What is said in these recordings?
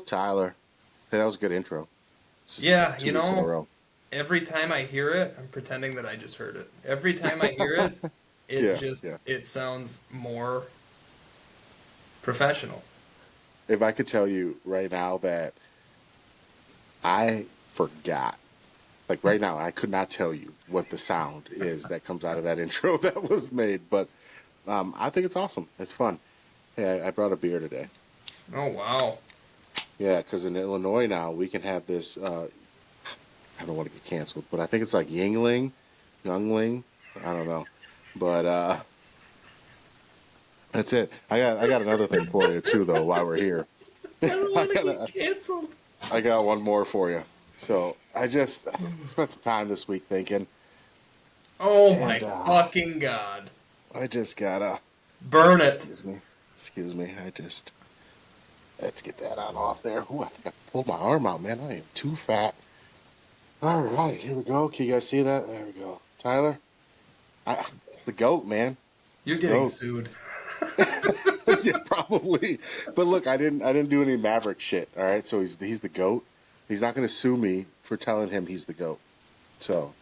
Tyler. Hey, that was a good intro. Yeah, 2 weeks in a row. every time I hear it, I'm pretending that I just heard it. Every time I hear it, Yeah, yeah. it sounds more professional. If I could tell you right now that I forgot, like right now, I could not tell you what the sound is that comes out of that intro that was made, but I think it's awesome. It's fun. Hey, I brought a beer today. Oh wow. Yeah, because in Illinois now we can have this. I don't want to get canceled, but I think it's like Youngling. I don't know, but that's it. I got another thing for you too, though. While we're here, I don't I want to get got canceled. I got one more for you. So I just spent some time this week thinking, Oh my and fucking god. I just gotta Burn it. excuse me. Let's get that on off there. Ooh, I think I pulled my arm out, man. I am too fat. All right, here we go. Can you guys see that? There we go. Tyler, it's the goat, man. You're It's the getting goat. sued. Yeah, probably. But look, I didn't do any Maverick shit. All right, so he's the goat. He's not going to sue me for telling him he's the goat. So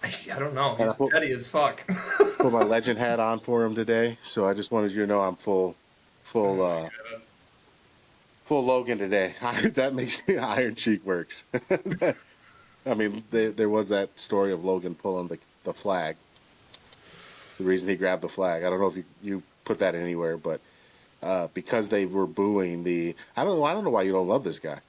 I don't know. and He's petty as fuck. put my legend hat on for him today. So I just wanted you to know I'm full, Oh full, my uh, god. full Logan today. That makes the Iron Cheek works. I mean, there was that story of Logan pulling the flag. The reason he grabbed the flag. I don't know if you put that anywhere, but because they were booing I don't know why you don't love this guy.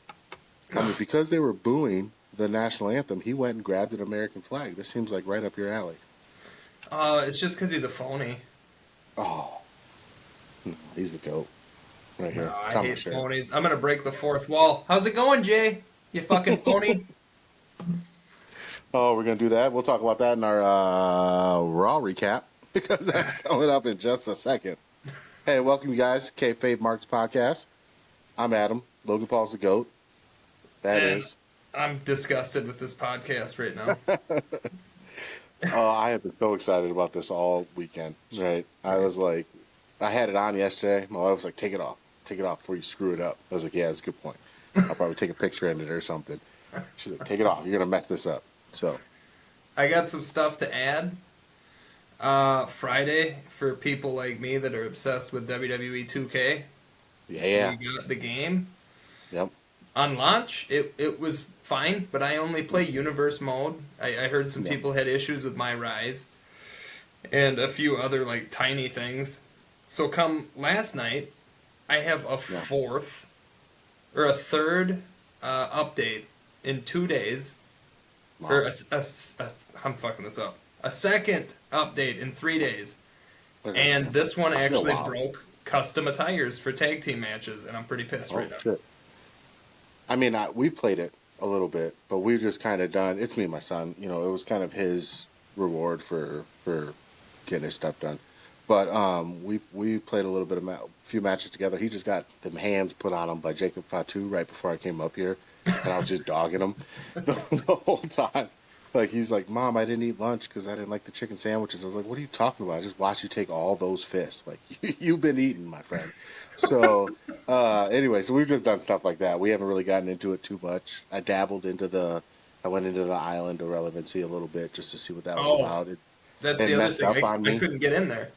I mean, because they were booing the national anthem, he went and grabbed an American flag. This seems like right up your alley. It's just because he's a phony. Oh, no, he's the goat. Right No, here. I Tell me, hate sure. phonies. I'm gonna break the fourth wall. How's it going, Jay? You fucking phony. Oh, we're gonna do that. We'll talk about that in our Raw recap because that's coming up in just a second. Hey, welcome you guys, Kayfabe Marks podcast. I'm Adam. Logan Paul's the goat. That And is. I'm disgusted with this podcast right now. Oh, I have been so excited about this all weekend. Right? I was like, I had it on yesterday. My wife was like, take it off before you screw it up. I was like, yeah, that's a good point. I'll probably take a picture in it or something. She's like, take it off. You're gonna mess this up. So I got some stuff to add. Friday, for people like me that are obsessed with WWE 2K, yeah. we got the game. Yep. On launch, it was fine, but I only play Universe mode. I heard some Yeah. people had issues with my Rise and a few other like tiny things. So come last night, I have a third update in 2 days. Wow. Or I'm fucking this up. A second update in 3 days. And this one That's actually wild. broke custom attires for tag team matches, and I'm pretty pissed right now. Shit. I mean, we played it a little bit, but we've just kind of done. It's me and my son. You know, it was kind of his reward for getting his stuff done. But we played a little bit of few matches together. He just got them hands put on him by Jacob Fatu right before I came up here, and I was just dogging him the whole time. Like he's like, "Mom, I didn't eat lunch because I didn't like the chicken sandwiches." I was like, "What are you talking about? I just watched you take all those fists. Like you've been eating, my friend." So anyway, so we've just done stuff like that. We haven't really gotten into it too much. I went into the island irrelevancy a little bit just to see what that was Oh, about. that's It the other messed thing. up on I me. couldn't get in there.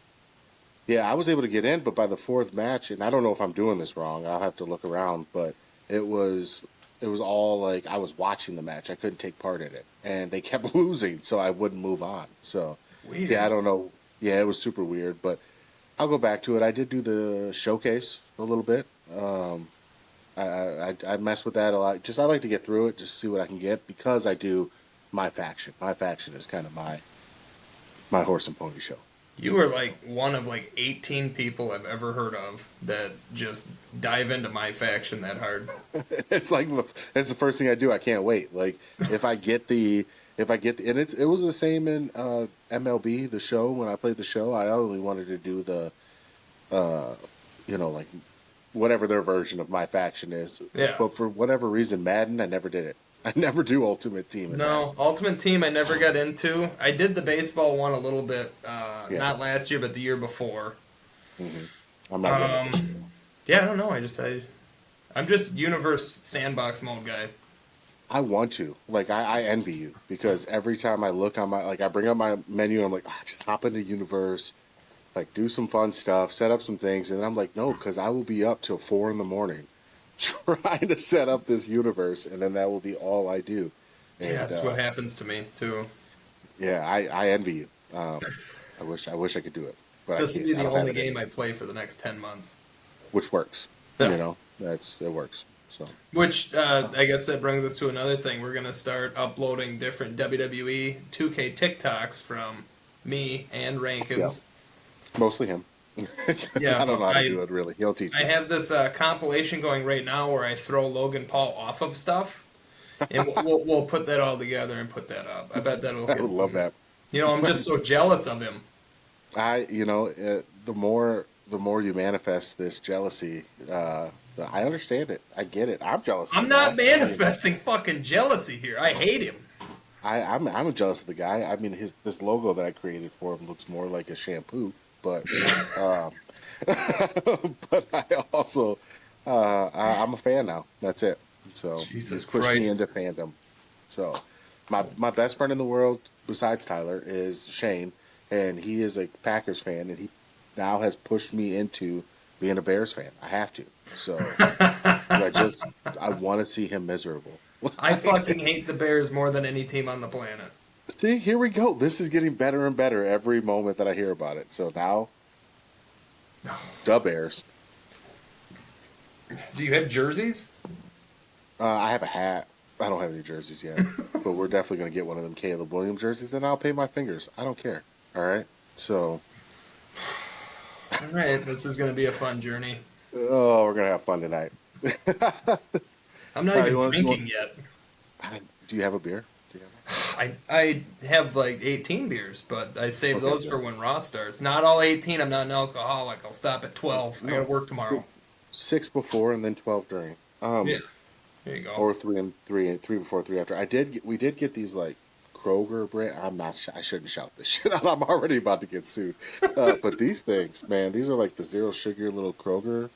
Yeah, I was able to get in, but by the fourth match, and I don't know if I'm doing this wrong. I'll have to look around, but it was all like I was watching the match. I couldn't take part in it, and they kept losing, so I wouldn't move on. So Weird. yeah, I don't know. Yeah, it was super weird, but I'll go back to it. I did do the showcase a little bit. I mess with that a lot. Just I like to get through it, just see what I can get because I do my faction. My faction is kind of my horse and pony show. You are like one of like 18 people I've ever heard of that just dive into my faction that hard. It's like it's the first thing I do. I can't wait. Like if I get the and it was the same in MLB the show when I played the show. I only wanted to do the like whatever their version of my faction is. Yeah. But for whatever reason, Madden, I never did it. I never do Ultimate Team. In No, Madden. Ultimate Team I never got into. I did the baseball one a little bit, Yeah. not last year, but the year before. I'm not good at this year. Yeah, I don't know. I I'm just universe sandbox mode guy. I want to. Like, I envy you because every time I look on my, like, I bring up my menu and I'm like, just hop into Universe, like, do some fun stuff, set up some things. And I'm like, no, because I will be up till 4 in the morning trying to set up this Universe. And then that will be all I do. And, Yeah, that's what happens to me, too. yeah, I envy you. I wish I could do it. But This I will can't. be I the don't have only it game in me. I play for the next 10 months. Which works. Yeah. You know, it works. So. Which, I guess that brings us to another thing. We're going to start uploading different WWE 2K TikToks from me and Rankins. Yeah. Mostly him. Yeah, I don't know how to do it, really. He'll teach I me. have this compilation going right now where I throw Logan Paul off of stuff. And we'll put that all together and put that up. I bet that'll I get would love some... that. You know, I'm just so jealous of him. The more you manifest this jealousy, I understand it. I get it. I'm jealous. Of I'm the not guy. manifesting fucking jealousy here. I hate him. I'm jealous of the guy. I mean, this logo that I created for him looks more like a shampoo, but but I also I'm a fan now. That's it. So Jesus he's pushed me Christ. into fandom. So my best friend in the world, besides Tyler, is Shane, and he is a Packers fan, and he now has pushed me into being a Bears fan. I have to. So I want to see him miserable. I fucking hate the Bears more than any team on the planet. See, here we go. This is getting better and better every moment that I hear about it. So now, the Bears. Do you have jerseys? I have a hat. I don't have any jerseys yet, but we're definitely going to get one of them Caleb Williams jerseys, and I'll pay my fingers. I don't care. All right. So, All right, this is going to be a fun journey. oh, we're going to have fun tonight. I'm not All right, even you drinking want- yet. Do you have a beer? Do you have I have like 18 beers, but I save Okay, those good. for when Raw starts. Not all 18. I'm not an alcoholic. I'll stop at 12. I got to work tomorrow. 6 before and then 12 during. Yeah, there you go. Or 3 before, 3 after. We did get these like Kroger brand. I shouldn't shout this shit out. I'm already about to get sued. But these things, man, these are like the zero sugar little Kroger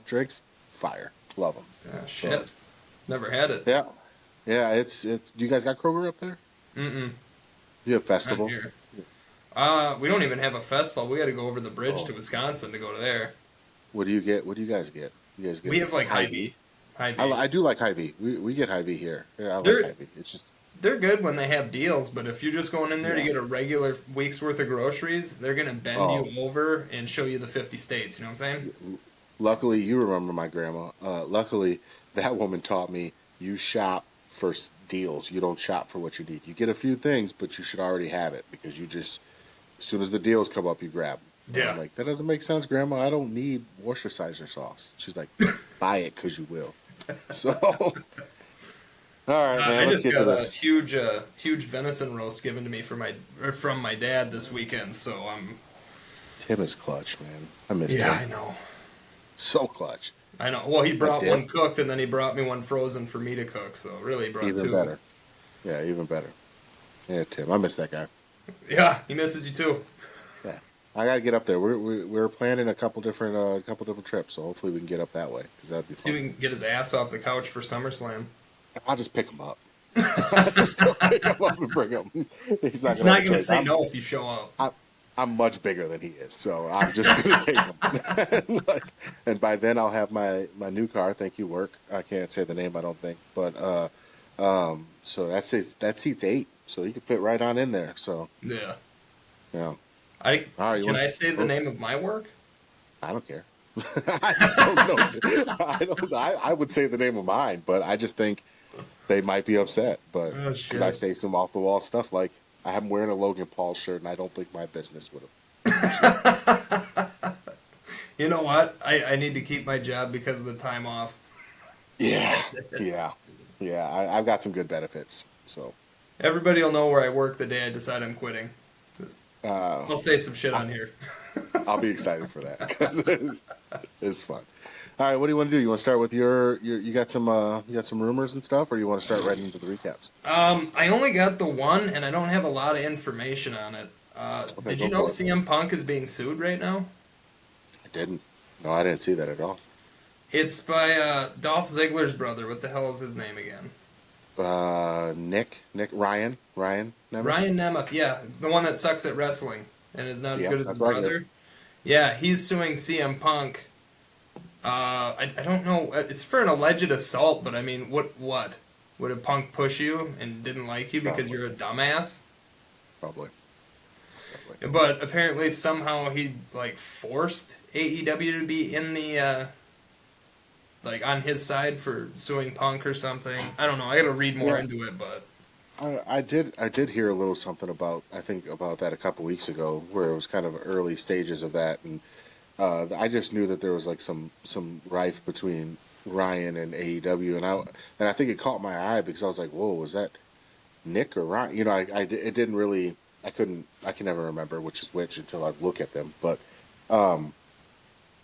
drinks. Fire, love them. Ah, shit, never had it. Yeah, yeah. It's. Do you guys got Kroger up there? Mm-mm. You have Not festival. here. We don't even have a festival. We got to go over the bridge Oh. to Wisconsin to go to there. What do you get? What do you guys get? You guys get? We have like Hy-Vee. Hy-Vee. I do like Hy-Vee. We get Hy-Vee here. Yeah, I like They're- Hy-Vee. It's just They're good when they have deals, but if you're just going in there to Yeah. get a regular week's worth of groceries, they're gonna bend Oh. you over and show you the 50 states. You know what I'm saying? luckily you remember my grandma. Luckily that woman taught me you shop for deals. You don't shop for what you need. You get a few things, but you should already have it because you just as soon as the deals come up, you grab them. And Yeah. I'm like, that doesn't make sense, Grandma. I don't need Worcestershire sauce. She's like, buy it because you will. So, all right, man. I Let's just get to got a this. huge venison roast given to me from my dad this weekend, so I'm. Tim is clutch, man. I miss Yeah, I Tim. know. So clutch. I know. Well, he brought did? one cooked, and then he brought me one frozen for me to cook. So really, he brought Even two. better. Yeah, even better. Yeah, Tim. I miss that guy. Yeah, he misses you too. Yeah, I gotta get up there. We're planning a couple different trips, so hopefully we can get up that way because that'd be See if we fun. can get his ass off the couch for SummerSlam. I'll just pick him up. I'll just go pick him up and bring him. He's He's gonna not have a going to choice. say no if you show up. I'm much bigger than he is, so I'm just gonna take him. And by then I'll have my new car. Thank you, work. I can't say the name, I don't think, but so that seats 8, so he can fit right on in there. So Yeah. yeah, All right, you Can want- I say the name of my work? I don't care. I just don't know. I would say the name of mine, but I just think they might be upset. But Oh, because shit. I say some off the wall stuff like I'm wearing a Logan Paul shirt, and I don't think my business would have. You know what? I need to keep my job because of the time off. Yeah, yeah. I've got some good benefits, so Everybody will know where I work the day I decide I'm quitting. I'll say some shit on here. I'll be excited for that because it's fun. All right, what do you want to do? You want to start with your you got some rumors and stuff, or you want to start right into the recaps? I only got the one, and I don't have a lot of information on it. Did you go know for it. CM Punk is being sued right now? I didn't. No, I didn't see that at all. It's by Dolph Ziggler's brother. What the hell is his name again? Ryan Nemeth. Ryan Nemeth. Yeah, the one that sucks at wrestling and is not as Yeah, good as his that's what I hear. brother. Yeah, he's suing CM Punk. I don't know. It's for an alleged assault, but I mean, what? Would a Punk push you and didn't like you because Probably, you're a dumbass? probably, probably. But apparently somehow he like forced AEW to be in the like on his side for suing Punk or something. I don't know. I got to read more Yeah, into it, but I did hear a little something about I think about that a couple weeks ago, where it was kind of early stages of that, and I just knew that there was like some rife between Ryan and AEW, and I think it caught my eye because I was like, whoa, was that Nick or Ryan? It didn't really. I can never remember which is which until I look at them, um,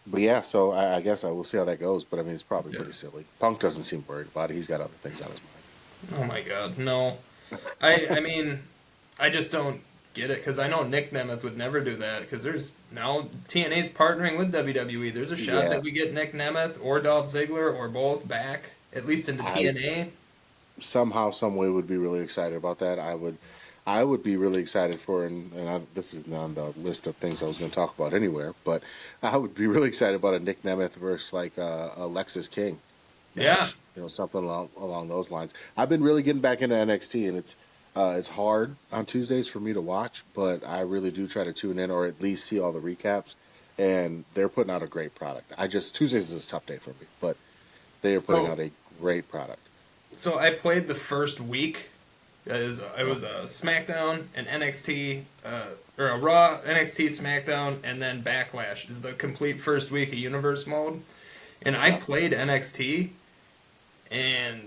but yeah. So I guess I will see how that goes. But I mean, it's probably yeah. pretty silly. Punk doesn't seem worried about it. He's got other things on his Oh my God, no. I mean, I just don't get it because I know Nick Nemeth would never do that because there's now TNA's partnering with WWE. There's a mind. shot Yeah, that we get Nick Nemeth or Dolph Ziggler or both back at least into I TNA. somehow, some way would be really excited about that. I would be really excited for, this is not on the list of things I was going to talk about anywhere, but I would be really excited about a Nick Nemeth versus like a Lexus King Yeah, match, something along those lines. I've been really getting back into NXT, and it's hard on Tuesdays for me to watch, but I really do try to tune in or at least see all the recaps, and they're putting out a great product. Tuesdays is a tough day for me, but they are putting so out a great product. so I played the first week. It was a SmackDown and NXT, or a Raw, NXT, SmackDown, and then Backlash is the complete first week of Universe mode. And I Yeah. played NXT, and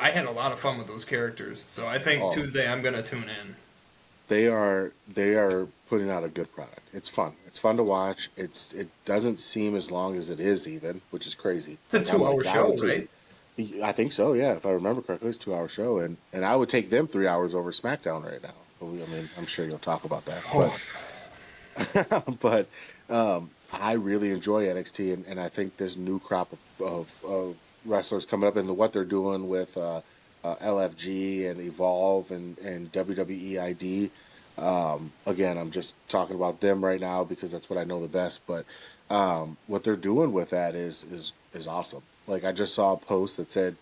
I had a lot of fun with those characters. So I think Oh, Tuesday I'm gonna tune in. they are putting out a good product. It's fun. It's fun to watch. It doesn't seem as long as it is even, which is crazy. It's a Like I'm 2 hour like I show, would take. right? I think so. Yeah, if I remember correctly, it's a 2 hour show, and I would take them 3 hours over SmackDown right now. I mean, I'm sure you'll talk about that, Oh, but I really enjoy NXT, and I think this new crop of wrestlers coming up and what they're doing with LFG and Evolve and WWE ID. Again, I'm just talking about them right now because that's what I know the best. But what they're doing with that is awesome. Like I just saw a post that said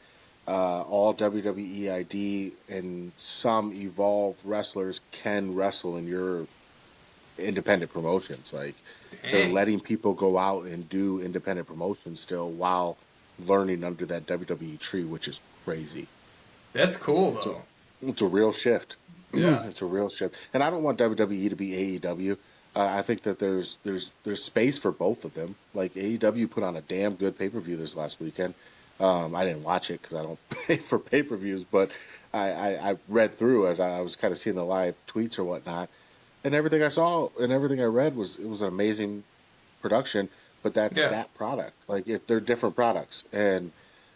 all WWE ID and some Evolve wrestlers can wrestle in your independent promotions. Like they're dang. letting people go out and do independent promotions still while learning under that WWE tree, which is crazy. That's cool, It's a though. it's a real shift. Yeah. It's a real shift, and I don't want WWE to be AEW. I think that there's space for both of them. Like AEW put on a damn good pay per view this last weekend. I didn't watch it because I don't pay for pay per views, but I read through as I was kind of seeing the live tweets or whatnot, and everything I saw and everything I read was it was an amazing production. But that's Yeah. that product. They're different products, and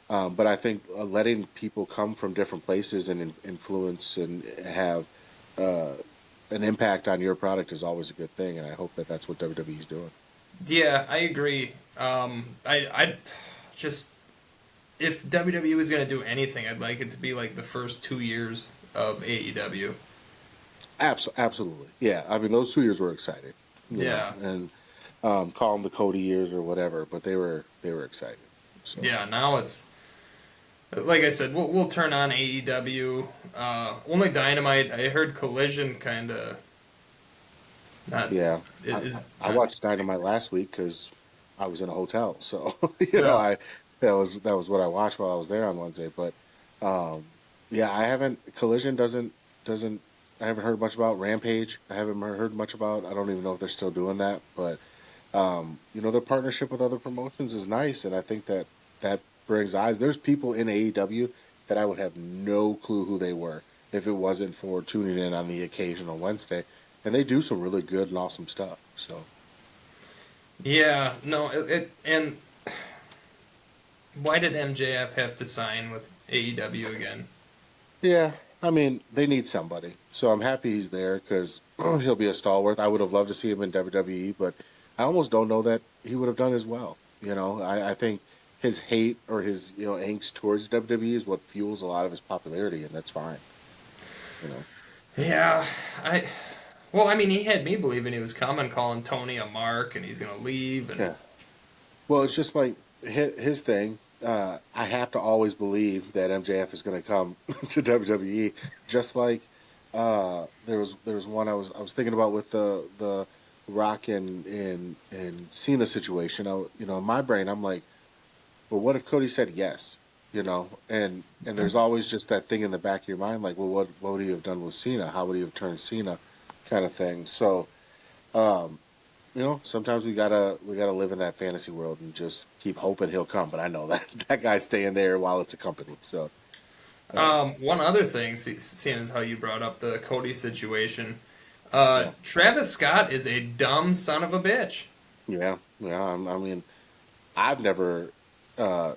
but I think letting people come from different places and influence and have uh, an impact on your product is always a good thing, and I hope that that's what WWE is doing. Yeah, I agree. I just if WWE was gonna do anything, I'd like it to be like the first 2 years of AEW. Absolutely, yeah. I mean, those 2 years were exciting, Yeah. and call them the Cody years or whatever, but they were exciting. So Yeah, now it's like I said, we'll turn on AEW. Only Dynamite. I heard Collision kind of not yeah, is I not. watched Dynamite last week because I was in a hotel, so Yeah, I that was what I watched while I was there on Wednesday. But um, yeah, I haven't Collision doesn't I haven't heard much about Rampage. I haven't heard much about. I don't even know if they're still doing that, but their partnership with other promotions is nice, and I think that brings eyes. There's people in AEW that I would have no clue who they were if it wasn't for tuning in on the occasional Wednesday, and they do some really good and awesome stuff. So yeah. No, and why did MJF have to sign with AEW again? yeah, I mean they need somebody. So I'm happy he's there because he'll be a stalwart. I would have loved to see him in WWE, but I almost don't know that he would have done as well. I think his hate or his angst towards WWE is what fuels a lot of his popularity, and that's fine. You know. Yeah, I. Well, I mean, he had me believing he was coming, calling Tony a mark, and he's gonna leave, and Yeah. Well, it's just like his thing. I have to always believe that MJF is going to come to WWE. Just like there was one I was thinking about with the Rock and Cena situation. In my brain, I'm like, well, what if Cody said yes? And there's always just that thing in the back of your mind, like, well, what would he have done with Cena? How would he have turned Cena? Kind of thing. So. Sometimes we gotta live in that fantasy world and just keep hoping he'll come. But I know that that guy's staying there while it's a company. So One other thing, seeing as how you brought up the Cody situation, yeah, Travis Scott is a dumb son of a bitch. yeah. I mean, I've never uh,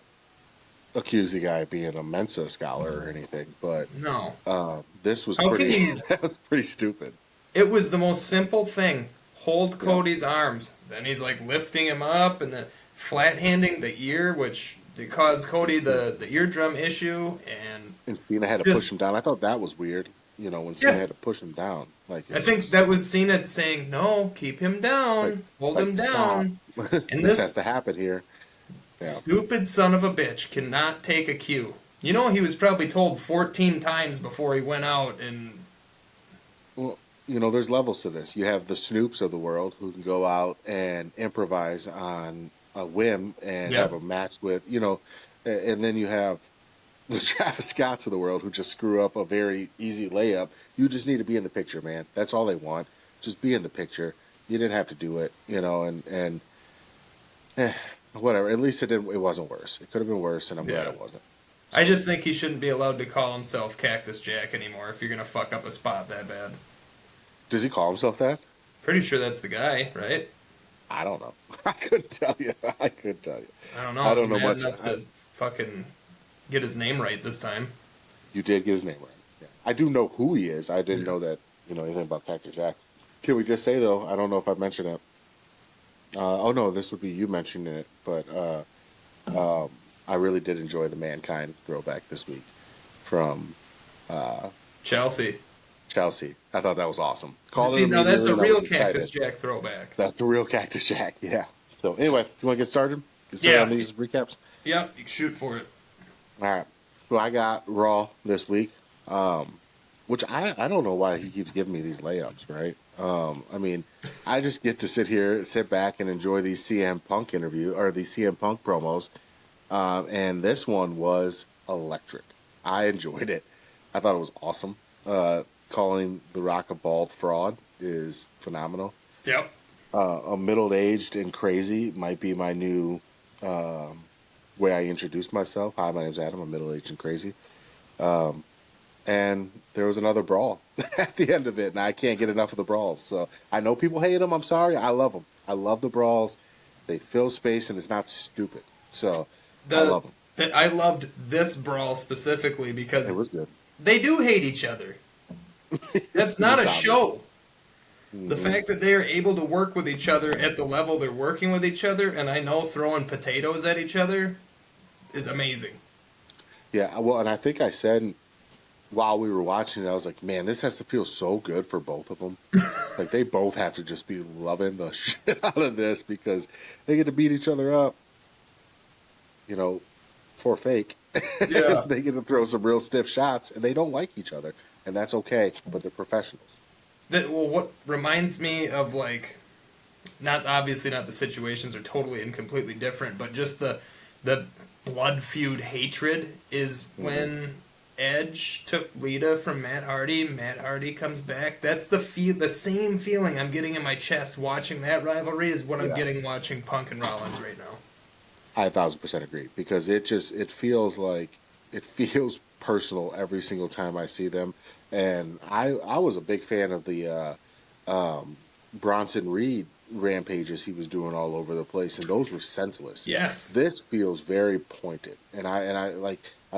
accused the guy of being a Mensa scholar or anything, but No. this was How can pretty. you? That was pretty stupid. It was the most simple thing. Hold Yeah, Cody's arms. Then he's like lifting him up and then flat handing the ear, which caused Cody the eardrum issue. And and Cena had to push just, him down. I thought that was weird. When Cena yeah. had to push him down, like I it think was that was Cena saying, no, keep him like down. Hold him stop. down. And This has this to happen here. Yeah. stupid son of a bitch cannot take a cue. You know, he was probably told 14 times before he went out, and Well, there's levels to this. You have the Snoops of the world who can go out and improvise on a whim and yeah, have a match with, and then you have the Travis Scotts of the world who just screw up a very easy layup. You just need to be in the picture, man. That's all they want. Just be in the picture. You didn't have to do it, and eh, whatever. At least it wasn't worse. It could have been worse, and I'm glad yeah. it wasn't. I So, just think he shouldn't be allowed to call himself Cactus Jack anymore if you're going to fuck up a spot that bad. does he call himself that? Pretty sure that's the guy, right? I don't know. I couldn't tell you. I couldn't tell you. I don't know. I I was don't know mad much. enough to fucking get his name right this time. You did get his name right. Yeah. I do know who he is. I didn't Yeah. know that, anything about Cactus Jack. Can we just say, though, I don't know if I mentioned it. Oh, no, this would be you mentioning it, but I really did enjoy the Mankind throwback this week from Chelsea. Chelsea. I thought that was awesome. Called it See, now that's immediately, a and I real was Cactus excited. Jack throwback. That's the real Cactus Jack, yeah. So, anyway, you want to get started? Get started on Yeah. these recaps? Yeah, you can shoot for it. All right. Well, I got Raw this week, which I don't know why he keeps giving me these layups, right? I mean, I just get to sit back and enjoy these CM Punk these CM Punk promos, and this one was electric. I enjoyed it. I thought it was awesome. Calling The Rock a bald fraud is phenomenal. Yep. A middle-aged and crazy might be my new way I introduce myself. Hi, my name's Adam. I'm middle-aged and crazy. And there was another brawl at the end of it, and I can't get enough of the brawls. So I know people hate them. I'm sorry. I love them. I love the brawls. They fill space, and it's not stupid. So I love them. I loved this brawl specifically because It was good. they do hate each other. That's not a show. The fact that they are able to work with each other at the level they're working with each other, and I know throwing potatoes at each other, is amazing. Yeah, well, and I think I said while we were watching it, I was like, man, this has to feel so good for both of them. Like, they both have to just be loving the shit out of this because they get to beat each other up, for fake. Yeah. They get to throw some real stiff shots, and they don't like each other, and that's okay, but they're professionals. What reminds me of, like, not obviously not the situations are totally and completely different, but just the blood feud hatred is when Edge took Lita from Matt Hardy. Matt Hardy comes back. That's the same feeling I'm getting in my chest watching that rivalry is what I'm Yeah. getting watching Punk and Rollins right now. I 1,000% agree because it feels personal every single time I see them, and I was a big fan of the Bronson Reed rampages he was doing all over the place, and those were senseless. Yes. This feels very pointed, and I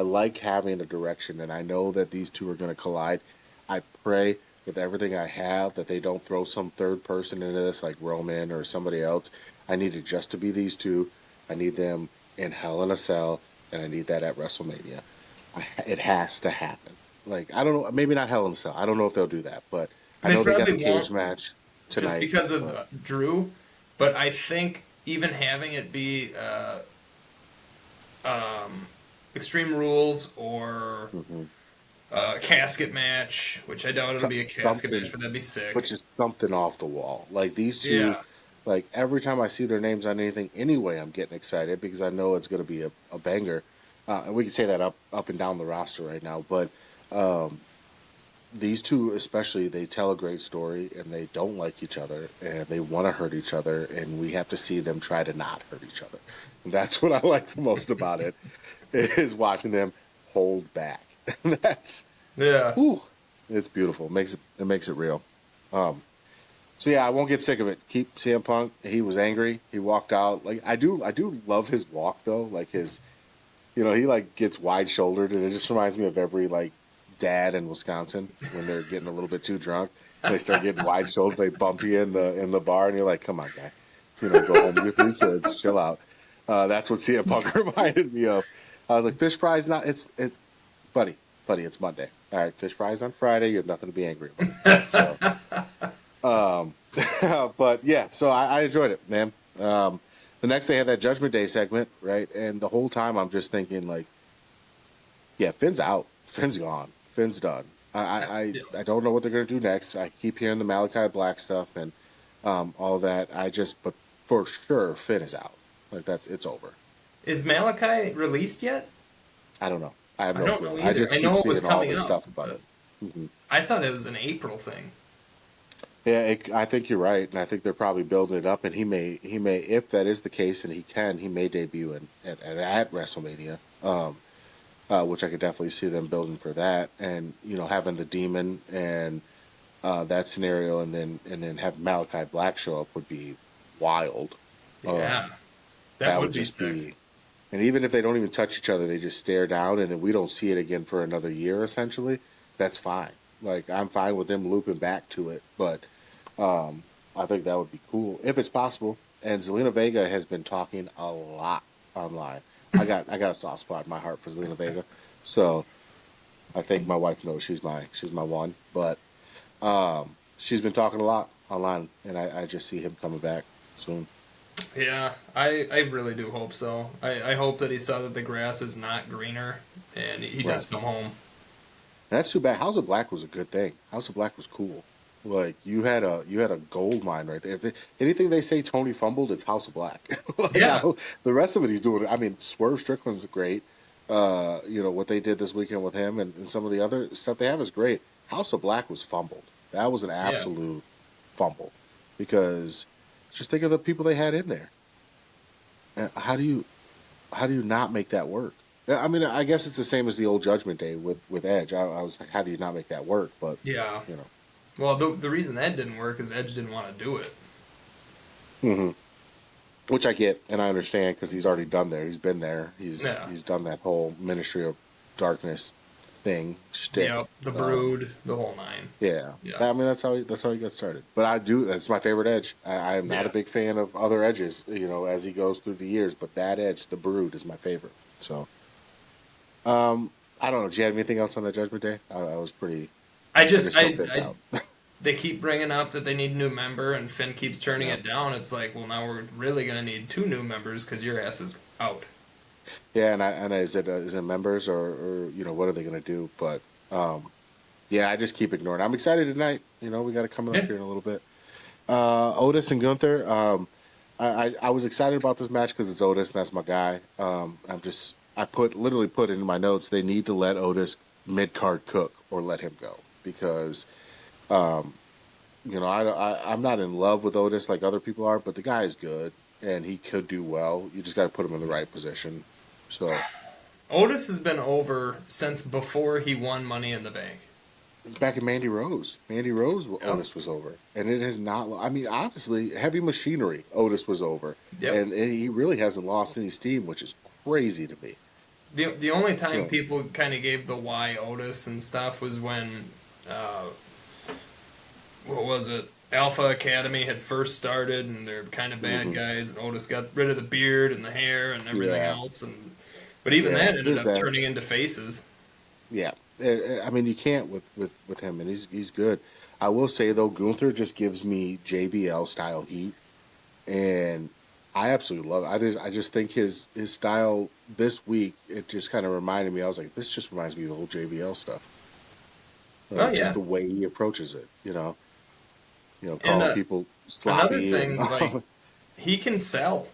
like having a direction, and I know that these two are going to collide. I pray with everything I have that they don't throw some third person into this like Roman or somebody else. I need it just to be these two. I need them in Hell in a Cell, and I need that at WrestleMania. It has to happen. Like, I don't know, maybe not Hell in a Cell. I don't know if they'll do that, but I They know they got the probably won't cage match just tonight. because of But Drew, but I think even having it be Extreme Rules or mhm. casket match, which I doubt it'll be a casket Something, match, but that'd be sick. which is something off the wall. Like these two, Yeah. like every time I see their names on anything, anyway, I'm getting excited because I know it's going to be a banger. And we can say that up and down the roster right now, but these two especially, they tell a great story and they don't like each other and they want to hurt each other, and we have to see them try to not hurt each other. And that's what I like the most about it, is watching them hold back. That's Yeah. whew, it's beautiful. It makes it real. So yeah, I won't get sick of it. Keep CM Punk. He was angry. He walked out. Like I do love his walk though. Like his, he like gets wide shouldered, and it just reminds me of every like dad in Wisconsin when they're getting a little bit too drunk. They start getting wide shouldered. They bump you in the bar, and you're like, "Come on, guy, go home with your three kids, chill out." That's what CM Punk reminded me of. I was like, "Fish fries, not buddy, it's Monday. All right, fish fries on Friday. You have nothing to be angry about." So, but yeah, so I enjoyed it, man. The next day had that Judgment Day segment, right? And the whole time I'm just thinking like, yeah, Finn's out. Finn's gone. Finn's done. I don't know what they're gonna do next. I keep hearing the Malachi Black stuff and all that. But for sure Finn is out. Like that, it's over. Is Malachi released yet? I don't know. I have I no don't clue. know I either. just I keep know it was seeing all coming this up, stuff about but it. Hmm. I thought it was an April thing. Yeah, I think you're right, and I think they're probably building it up. And he may, if that is the case, and he may debut at WrestleMania, which I could definitely see them building for that, and having the Demon and that scenario, and then have Malachi Black show up would be wild. Yeah. That That would would be just sick. be, and even if they don't even touch each other, they just stare down, and then we don't see it again for another year. Essentially, that's fine. Like I'm fine with them looping back to it, but I think that would be cool if it's possible. And Zelina Vega has been talking a lot online. I got a soft spot in my heart for Zelina Vega, so I think my wife knows she's my one. But she's been talking a lot online, and I just see him coming back soon. Yeah, I really do hope so. I hope that he saw that the grass is not greener and he Right. does come home. And that's too bad. House of Black was a good thing. House of Black was cool. Like you had a gold mine right there. Anything they say Tony fumbled, it's House of Black. Like, Yeah. the rest of it he's doing. I mean, Swerve Strickland's great. What they did this weekend with him and some of the other stuff they have is great. House of Black was fumbled. That was an Yeah. absolute fumble because just think of the people they had in there. How do you not make that work? I mean, I guess it's the same as the old Judgment Day with Edge. I was like, how do you not make that work? But Yeah. you know. Well, the reason that didn't work is Edge didn't want to do it. Hmm. Which I get and I understand because he's already done there. He's been there. Yeah. He's done that whole Ministry of Darkness thing shtick. Yep. The Brood, the whole nine. Yeah. Yeah. I mean that's how he got started. But I do. That's my favorite Edge. I am not Yeah. a big fan of other Edges. As he goes through the years. But that Edge, the Brood, is my favorite. So, I don't know. Do you have anything else on that Judgment Day? I was pretty. I I just just know Finn's I out. they keep bringing up that they need a new member, and Finn keeps turning Yeah. it down. It's like, well, now we're really gonna need two new members because your ass is out. Yeah, and is it members or what are they going to do? But yeah, I just keep ignoring. I'm excited tonight. We got it coming up Yeah. here in a little bit. Otis and Gunther. I was excited about this match because it's Otis and that's my guy. Literally put in my notes they need to let Otis mid card cook or let him go because I'm not in love with Otis like other people are, but the guy is good and he could do well. You just got to put him in the right position. So Otis has been over since before he won Money in the Bank. back in Mandy Rose, Otis was over, and it has not. I mean, honestly, Heavy Machinery, Otis was over, Yep. and he really hasn't lost any steam, which is crazy to me. The only time So- people kind of gave the why Otis and stuff was when what was it? Alpha Academy had first started, and they're kind of bad guys. And Otis got rid of the beard and the hair and everything Yeah, else, but even yeah. that ended There's up that. turning into faces. Yeah, I mean you can't with him, and he's good. I will say though, Gunther just gives me JBL style heat, and I absolutely love it. I just think his style this week it just kind of reminded me. I was like, this just reminds me of the whole JBL stuff, Oh like just yeah, the way he approaches it. and Calling people another sloppy and thing, like he can sell.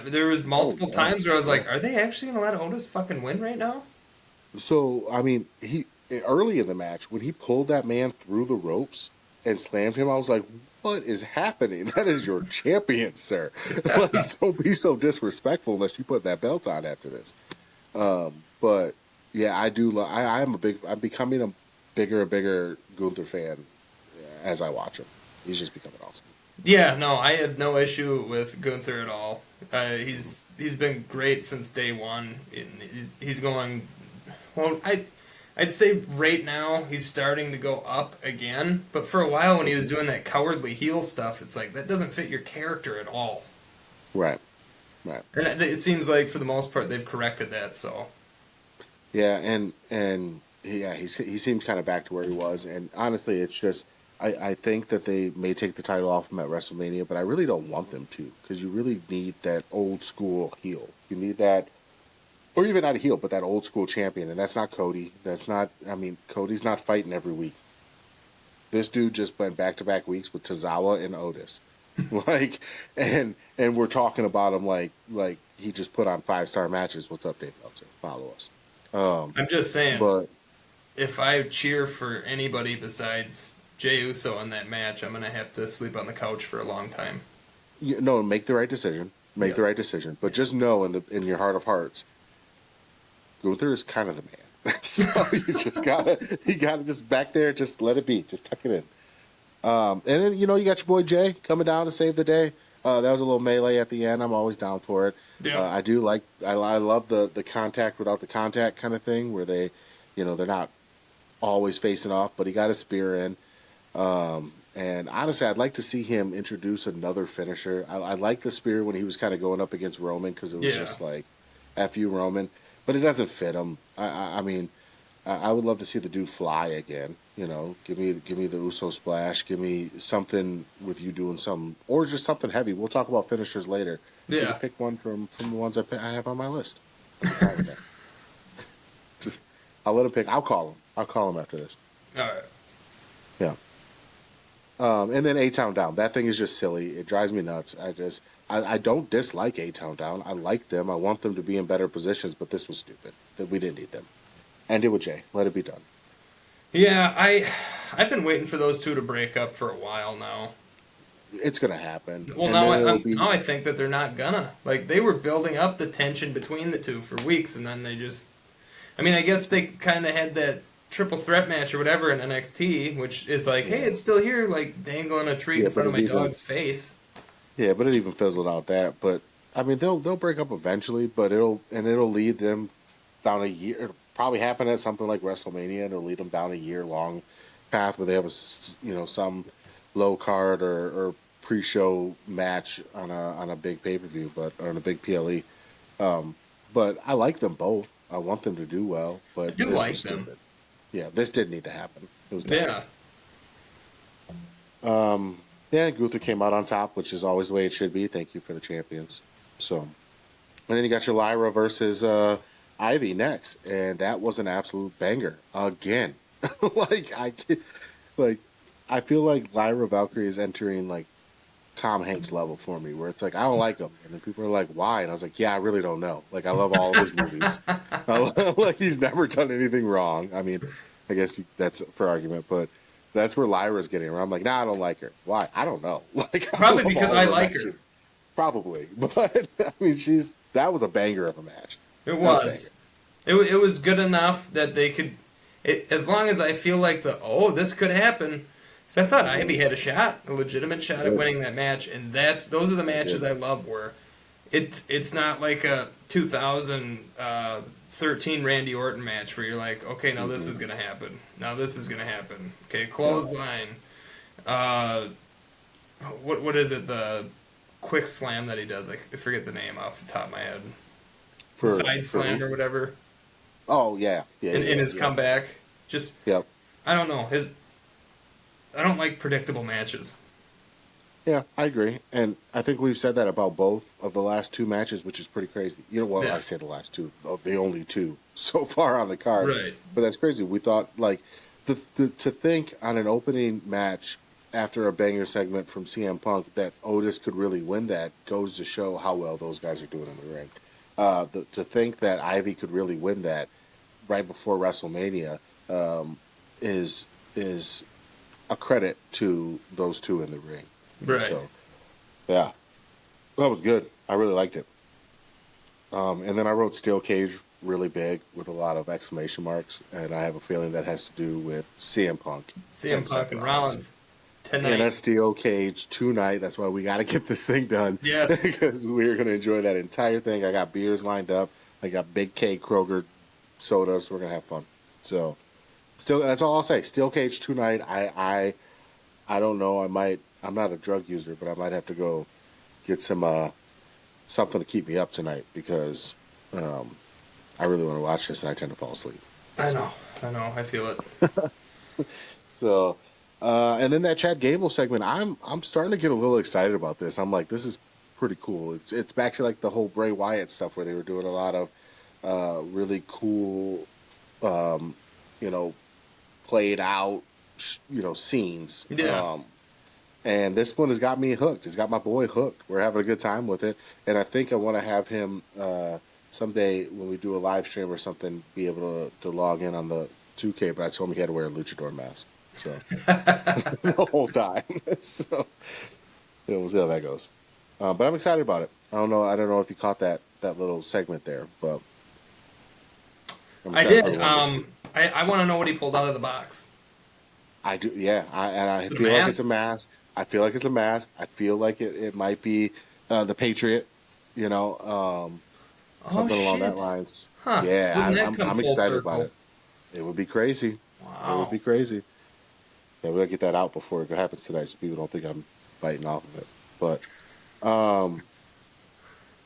There was oh multiple yeah, times where I was yeah. like, "Are they actually gonna let Otis fucking win right now?" So I mean, he early in the match when he pulled that man through the ropes and slammed him, I was like, "What is happening? That is your champion, sir! Like, don't be so disrespectful unless you put that belt on after this." But yeah, I do. I'm becoming a bigger and bigger Gunther fan as I watch him. He's just becoming awesome. Yeah, no, I had no issue with Gunther at all. He's been great since day one. And he's going well. I'd say right now he's starting to go up again. But for a while when he was doing that cowardly heel stuff, it's like that doesn't fit your character at all. Right, right. And it seems like for the most part they've corrected that. So Yeah, and yeah, he seems kind of back to where he was. And honestly, it's just I think that they may take the title off him at WrestleMania, but I really don't want them to because you really need that old school heel. You need that, or even not a heel, but that old school champion. And that's not Cody. That's not. I mean, Cody's not fighting every week. This dude just went back to back weeks with Tozawa and Otis, like, and we're talking about him like he just put on 5-star matches. What's up, Dave Meltzer? Follow us. I'm just saying, But if I cheer for anybody besides Jey Uso in that match, I'm gonna have to sleep on the couch for a long time. no, make the right decision. Make Yep. the right decision. But just know in your heart of hearts, Gunther is kind of the man. So you gotta just back there, just let it be, just tuck it in. And then you got your boy Jay coming down to save the day. That was a little melee at the end. I'm always down for it. Yeah. I do like. I love the contact without the contact kind of thing, where they're not always facing off, but he got a spear in. And honestly, I'd like to see him introduce another finisher. I like the spear when he was kind of going up against Roman because it was Yeah. just like, "F you, Roman," but it doesn't fit him. I mean, I would love to see the dude fly again. Give me the Uso splash. Give me something with you doing something, or just something heavy. We'll talk about finishers later. You Yeah. can pick one from the ones I have on my list. I'm fine with that. I'll let him pick. I'll call him. I'll call him after this. All right. Yeah. And then A Town Down. That thing is just silly. It drives me nuts. I don't dislike A Town Down. I like them. I want them to be in better positions, but this was stupid. That we didn't need them. End it with Jay. Let it be done. Yeah, I've been waiting for those two to break up for a while now. It's gonna happen. Well, And now then it'll be now I think that they're not gonna. Like they were building up the tension between the two for weeks, and then they just. I mean, I guess they kind of had that triple threat match or whatever in NXT, which is like, hey, it's still here, like dangling a treat in front of my dog's face. yeah, but it even fizzled out that. But I mean, they'll break up eventually, but it'll lead them down a year. It'll probably happen at something like WrestleMania, and it'll lead them down a year long path where they have some low card or pre-show match on a big pay-per-view, but or on a big PLE. But I like them both. I want them to do well, I but do this like was them. stupid. Yeah, this didn't need to happen. It was dumb. Yeah. Yeah, Gunther came out on top, which is always the way it should be. Thank you for the champions. So, and then you got your Lyra versus Ivy next, and that was an absolute banger again. like I feel like Lyra Valkyrie is entering like Tom Hanks level for me, where it's like I don't like him, and then people are like, "Why?" And I was like, "Yeah, I really don't know. Like I love all of his movies. Like he's never done anything wrong. I mean, I guess that's for argument, but." That's where Lyra's getting around. I'm like, nah, I don't like her. Why? I don't know. Like, Probably love because all I of her like her. matches. Probably, but I mean, that was a banger of a match. It That was. a It was good enough that they could, as long as I feel like this could happen. Because I thought Ivy had a legitimate shot at Good. winning that match, and those are the matches did. I love where it's not like a 2013 Randy Orton match where you're like, okay, now this is gonna happen. Now this is gonna happen. Okay, clothesline. what is it? The quick slam that he does. I forget the name off the top of my head. The side slam or whatever. Oh yeah, In his comeback, just yep. I don't know his. I don't like predictable matches. Yeah, I agree, and I think we've said that about both of the last two matches, which is pretty crazy. You know, well, Yeah. I say the last two, the only two so far on the card, Right. but that's crazy. We thought like to think on an opening match after a banger segment from CM Punk that Otis could really win that goes to show how well those guys are doing in the ring. To think that Ivy could really win that right before WrestleMania is a credit to those two in the ring. Right. So, yeah, that was good. I really liked it. And then I wrote Steel Cage really big with a lot of exclamation marks, and I have a feeling that has to do with CM Punk. CM Punk and Rollins tonight. And a Steel Cage tonight. That's why we got to get this thing done. Yes. Because we're going to enjoy that entire thing. I got beers lined up. I got Big K Kroger soda, so we're going to have fun. So, still, that's all I'll say. Steel Cage tonight. I don't know. I'm not a drug user, but I might have to go get some something to keep me up tonight because I really want to watch this and I tend to fall asleep. I know. I feel it. So, and then that Chad Gable segment, I'm starting to get a little excited about this. I'm like, this is pretty cool. It's back to like the whole Bray Wyatt stuff where they were doing a lot of really cool, played out, scenes. Yeah. And this one has got me hooked. It's got my boy hooked. We're having a good time with it. And I think I want to have him someday when we do a live stream or something be able to log in on the 2K, but I told him he had to wear a luchador mask. So the whole time. So we'll see how that goes. But I'm excited about it. I don't know if you caught that little segment there, but I did. I want to know what he pulled out of the box. I do, yeah. I feel like it's a mask. I feel like it might be the Patriot, something along that lines. Huh. Yeah, I'm excited about it. It would be crazy. Wow. It would be crazy. Yeah, we gotta get that out before it happens tonight, so people don't think I'm biting off of it. But,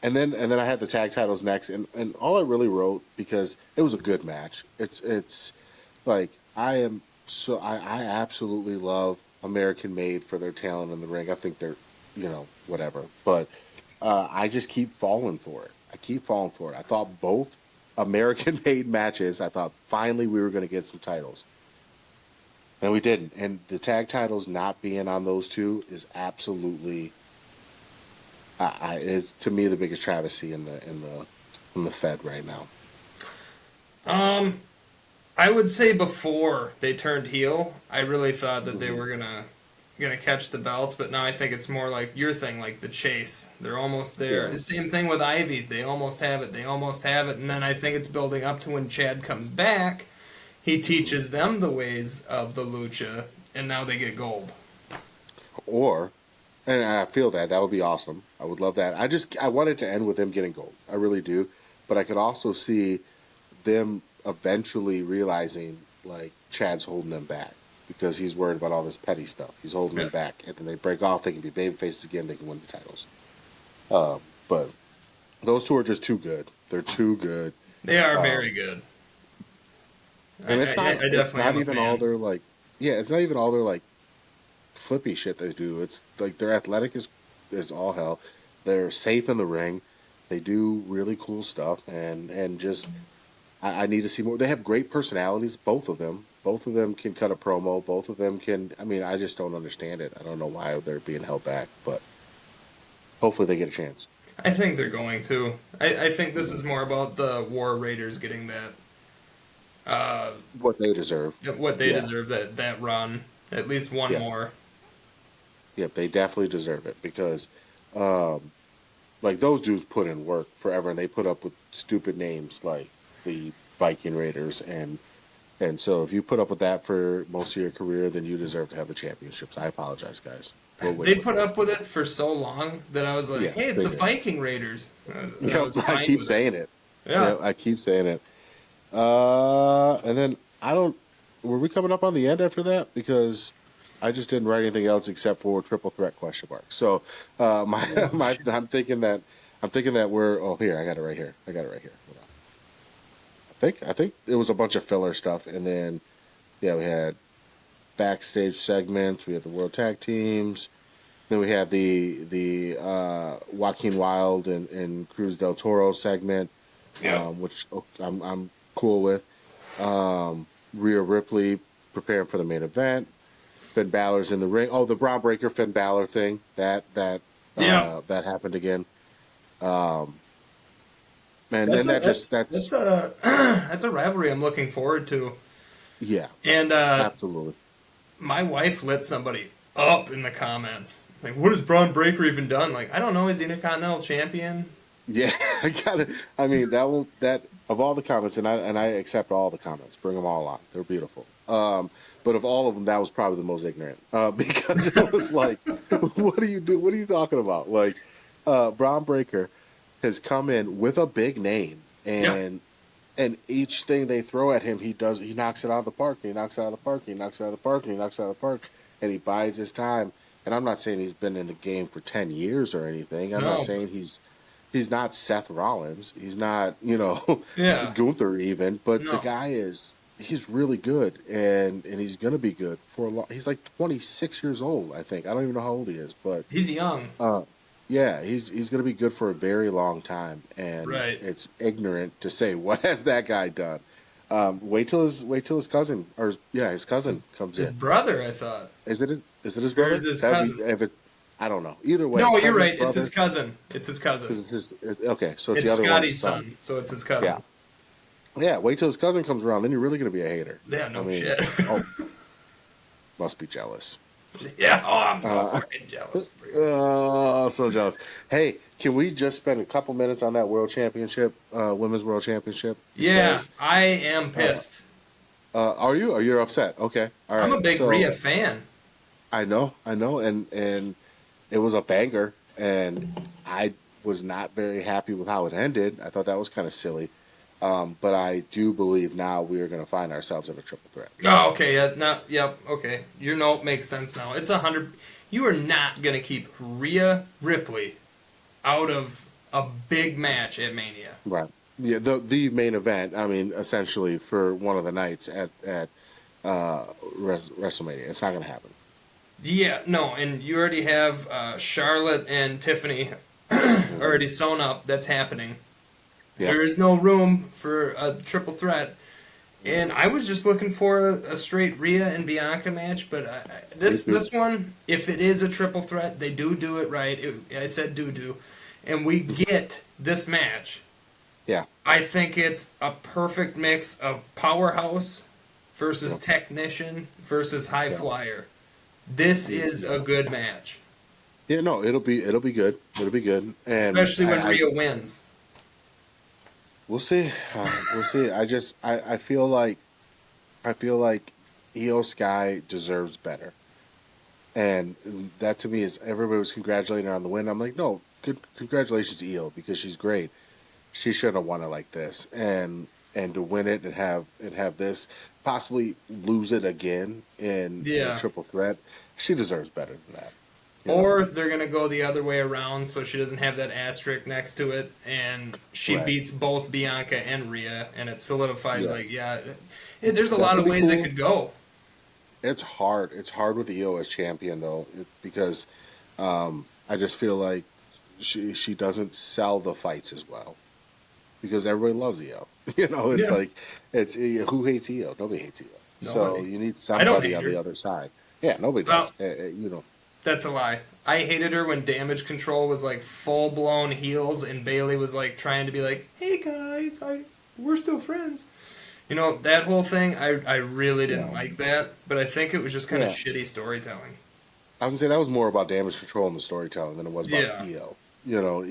and then I had the tag titles next, and all I really wrote because it was a good match. It's like I absolutely love American Made for their talent in the ring. I think they're, whatever. But I just keep falling for it. I thought both American Made matches, I thought finally we were going to get some titles. And we didn't. And the tag titles not being on those two is absolutely, is to me the biggest travesty in the Fed right now. I would say before they turned heel, I really thought that they were gonna catch the belts, but now I think it's more like your thing, like the chase. They're almost there. Yeah. The same thing with Ivy. They almost have it, and then I think it's building up to when Chad comes back. He teaches them the ways of the lucha, and now they get gold. And I feel that would be awesome. I would love that. I wanted to end with them getting gold. I really do. But I could also see them eventually realizing, like, Chad's holding them back because he's worried about all this petty stuff. He's holding them back. And then they break off. They can be babyfaces again. They can win the titles. But those two are just too good. They're too good. They are very good. And it's not even all their, like, it's not even all their, like, flippy shit they do. It's like their athletic is all hell. They're safe in the ring. They do really cool stuff, and just I need to see more. They have great personalities, both of them. Both of them can cut a promo. Both of them can. I mean, I just don't understand it. I don't know why they're being held back, but hopefully they get a chance. I think they're going to. I think this is more about the War Raiders getting that. What they deserve. What they deserve, that run. At least one more. Yep, they definitely deserve it because, like, those dudes put in work forever, and they put up with stupid names like the Viking Raiders, and so if you put up with that for most of your career, then you deserve to have the championships. I apologize, guys. They put up with it for so long that I was like, hey, it's the Viking Raiders. I keep saying it. Yeah. I keep saying it. And then were we coming up on the end after that? Because I just didn't write anything else except for triple threat question mark. So I'm thinking that we're. Oh, here I got it right here. Hold on. I think it was a bunch of filler stuff, and then yeah, we had backstage segments. We had the World Tag Teams. Then we had the Joaquin Wilde and Cruz del Toro segment, which I'm cool with. Rhea Ripley preparing for the main event. Finn Balor's in the ring. Oh, the Braun Breaker Finn Balor thing that happened again. And then that's that's a rivalry I'm looking forward to. Yeah, And absolutely. my wife lit somebody up in the comments. Like, what has Braun Breaker even done? Like, I don't know. He's the Intercontinental Champion. Yeah, I got it. I mean, that of all the comments, and I accept all the comments. Bring them all on. They're beautiful. But of all of them, that was probably the most ignorant because it was like, what do you do? What are you talking about? Like, Braun Breaker has come in with a big name, and each thing they throw at him, he knocks it out of the park. He knocks it out of the park. He knocks it out of the park. He knocks it out of the park, and he bides his time. And I'm not saying he's been in the game for 10 years or anything. I'm not saying he's not Seth Rollins. He's not, Gunther even. But the guy he's really good, and he's going to be good for a long. He's like 26 years old, I think. I don't even know how old he is, but he's young. Yeah, he's going to be good for a very long time, and it's ignorant to say what has that guy done. Wait till his cousin his cousin comes in. His brother, I thought. Is it his brother? Or is his cousin? I don't know. Either way. No, you're right. It's his cousin. It's his cousin. Okay, so it's the other Scotty's one's son. So it's his cousin. Yeah. Wait till his cousin comes around, then you're really going to be a hater. Yeah, shit. Must be jealous. Yeah. Oh, I'm so fucking jealous. Oh, so jealous. Hey, can we just spend a couple minutes on that World Championship, Women's World Championship? Yeah, because, I am pissed. Are you? Are you upset? Okay. All right. I'm a big Rhea fan. I know, and it was a banger, and I was not very happy with how it ended. I thought that was kind of silly. But I do believe now we are going to find ourselves in a triple threat. Oh, okay. Okay. Your note makes sense now. It's 100. You are not going to keep Rhea Ripley out of a big match at Mania. Right. Yeah, the main event, I mean, essentially for one of the nights at WrestleMania. It's not going to happen. Yeah, no, and you already have Charlotte and Tiffany already sewn up. That's happening. Yep. There is no room for a triple threat. And I was just looking for a straight Rhea and Bianca match, but this one, if it is a triple threat, they do it right. I said do. And we get this match. Yeah. I think it's a perfect mix of powerhouse versus technician versus high flyer. This is a good match. Yeah, no, it'll be good. It'll be good. And especially when Rhea wins. We'll see. We'll see. I feel like Io Sky deserves better, and that to me is everybody was congratulating her on the win. I'm like, no, congratulations to Io because she's great. She shouldn't have won it like this, and to win it and have this possibly lose it again in a triple threat. She deserves better than that. Or they're going to go the other way around so she doesn't have that asterisk next to it, and she beats both Bianca and Rhea, and it solidifies, there's a lot of ways it could go. It's hard. It's hard with Io as champion, though, because I just feel like she doesn't sell the fights as well. Because everybody loves Io. It's who hates Io? Nobody hates Io. So you need somebody on the other side. Yeah, nobody does. That's a lie. I hated her when Damage Control was like full blown heels and Bayley was like trying to be like, "Hey guys, we're still friends." That whole thing. I really didn't like that, but I think it was just kind of shitty storytelling. I was gonna say that was more about Damage Control and the storytelling than it was about Io. Io.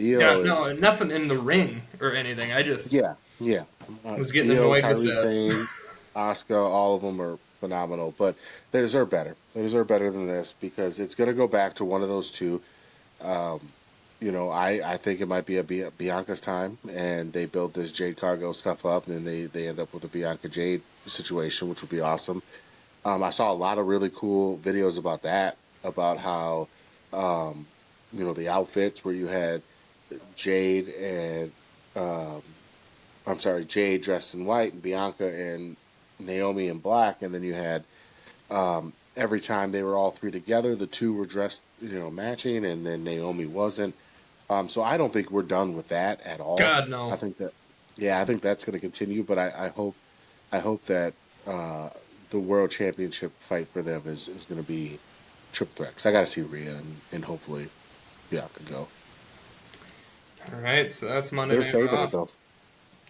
No, nothing in the ring or anything. I just was getting annoyed with that. Sane, Asuka, all of them are phenomenal, but they deserve better. They deserve better than this because it's going to go back to one of those two. I think it might be a Bianca's time, and they build this Jade Cargill stuff up, and then they end up with a Bianca Jade situation, which would be awesome. I saw a lot of really cool videos about that, about how, the outfits where you had Jade and, um, I'm sorry, Jade dressed in white and Bianca and Naomi in black, and then you had every time they were all three together, the two were dressed, matching, and then Naomi wasn't. So I don't think we're done with that at all. God no. I think that, yeah, I think that's going to continue. But I hope that the world championship fight for them is going to be triple threat. 'Cause I got to see Rhea and hopefully Bianca go. All right, so that's Monday They're Night saving Raw. it though.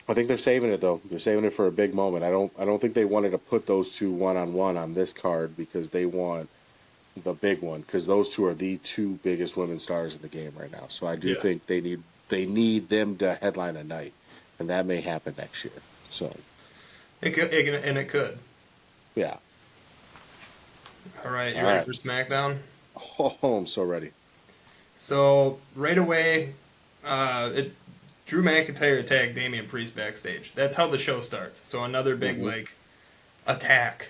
I think they're saving it though. They're saving it for a big moment. I don't think they wanted to put those two one on one on this card because they want the big one because those two are the two biggest women stars in the game right now. So I do Yeah. think they need them to headline a night, and that may happen next year. So It could. yeah. All right, you All ready right. for SmackDown? Oh, I'm so ready. So right away, Drew McIntyre attacked Damian Priest backstage. That's how the show starts. So another big attack.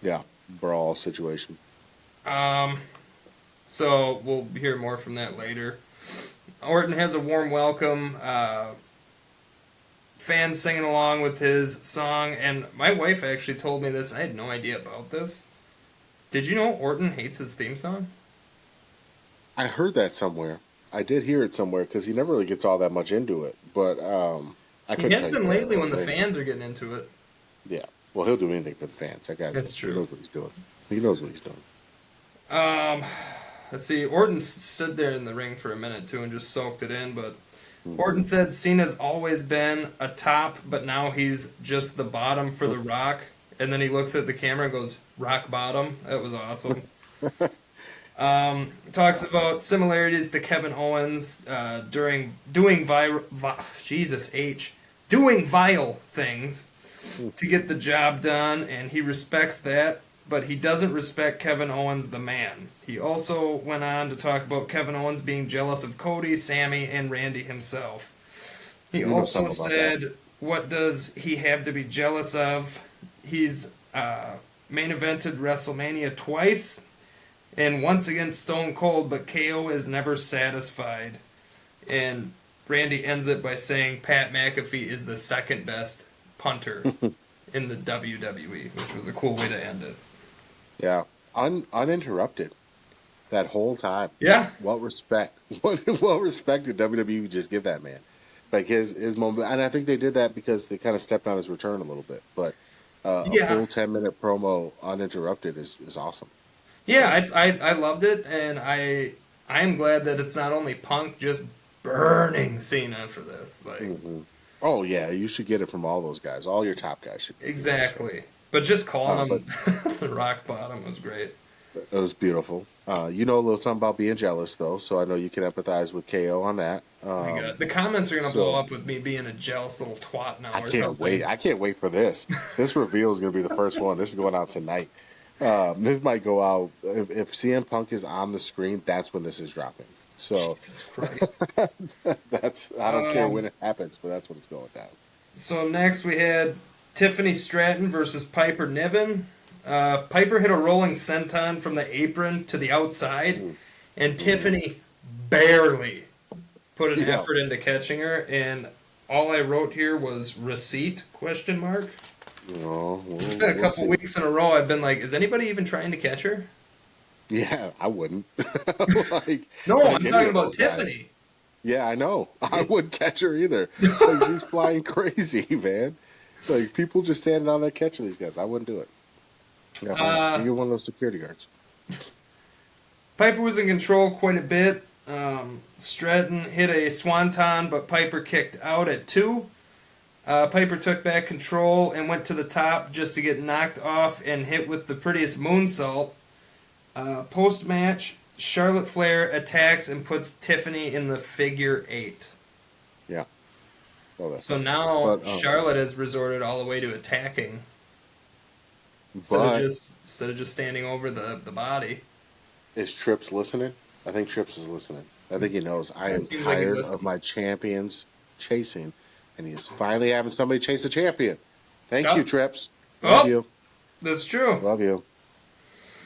Yeah, brawl situation. So we'll hear more from that later. Orton has a warm welcome. Fans singing along with his song, and my wife actually told me this. I had no idea about this. Did you know Orton hates his theme song? I heard that somewhere. I did hear it somewhere because he never really gets all that much into it. But I He couldn't has tell you been where lately when the maybe. fans are getting into it. Yeah. Well, he'll do anything for the fans. That guy's That's he true. knows what he's doing. He knows what he's doing. Let's see. Orton stood there in the ring for a minute too and just soaked it in. But Mhm. Orton said Cena's always been a top, but now he's just the bottom for The Rock. And then he looks at the camera and goes, "Rock bottom." That was awesome. Talks about similarities to Kevin Owens during doing doing vile things to get the job done, and he respects that, but he doesn't respect Kevin Owens the man. He also went on to talk about Kevin Owens being jealous of Cody, Sammy, and Randy himself. He You know also something about said, "What does he have to be jealous of? He's main evented WrestleMania twice, and once against Stone Cold, but KO is never satisfied." And Randy ends it by saying Pat McAfee is the second best punter in the WWE, which was a cool way to end it. Yeah. Uninterrupted that whole time. Yeah. What respect? What respect did WWE just give that man? Like his moment, and I think they did that because they kind of stepped on his return a little bit. But a Yeah. full 10-minute promo uninterrupted is awesome. Yeah, I loved it, and I am glad that it's not only Punk just burning Cena for this. Like, Hmm. Oh yeah, you should get it from all those guys. All your top guys should. exactly. But just calling But him the rock bottom was great. it was beautiful. You know a little something about being jealous though, so I know you can empathize with KO on that. My God. The comments are going to so- blow up with me being a jealous little twat now I or can't something. wait. I can't wait for this. This reveal is going to be the first one. This is going out tonight. This might go out if CM Punk is on the screen. That's when this is dropping. So Jesus Christ. I don't care when it happens, but that's when it's going down. So next we had Tiffany Stratton versus Piper Niven. Piper hit a rolling senton from the apron to the outside, and Tiffany barely put an Yeah. effort into catching her. And all I wrote here was receipt ? Oh, It's been a couple weeks in a row. I've been like, is anybody even trying to catch her? Yeah, I wouldn't. like, No, like I'm any talking of about those guys. Tiffany. Yeah, I know. I wouldn't catch her either. Like, she's flying crazy, man. Like people just standing on there catching these guys. I wouldn't do it. Yeah, you're one of those security guards. Piper was in control quite a bit. Stratton hit a swanton, but Piper kicked out at 2. Piper took back control and went to the top just to get knocked off and hit with the prettiest moonsault. Post-match, Charlotte Flair attacks and puts Tiffany in the figure 8. Yeah. Oh, that's So now But, Charlotte has resorted all the way to attacking instead but of just standing over the body. is Trips listening? I think Trips is listening. I think he knows I am It seems like he tired listens. of my champions chasing, and he's finally having somebody chase a champion. Thank Oh. you, Trips. Oh. Love you. That's true. Love you.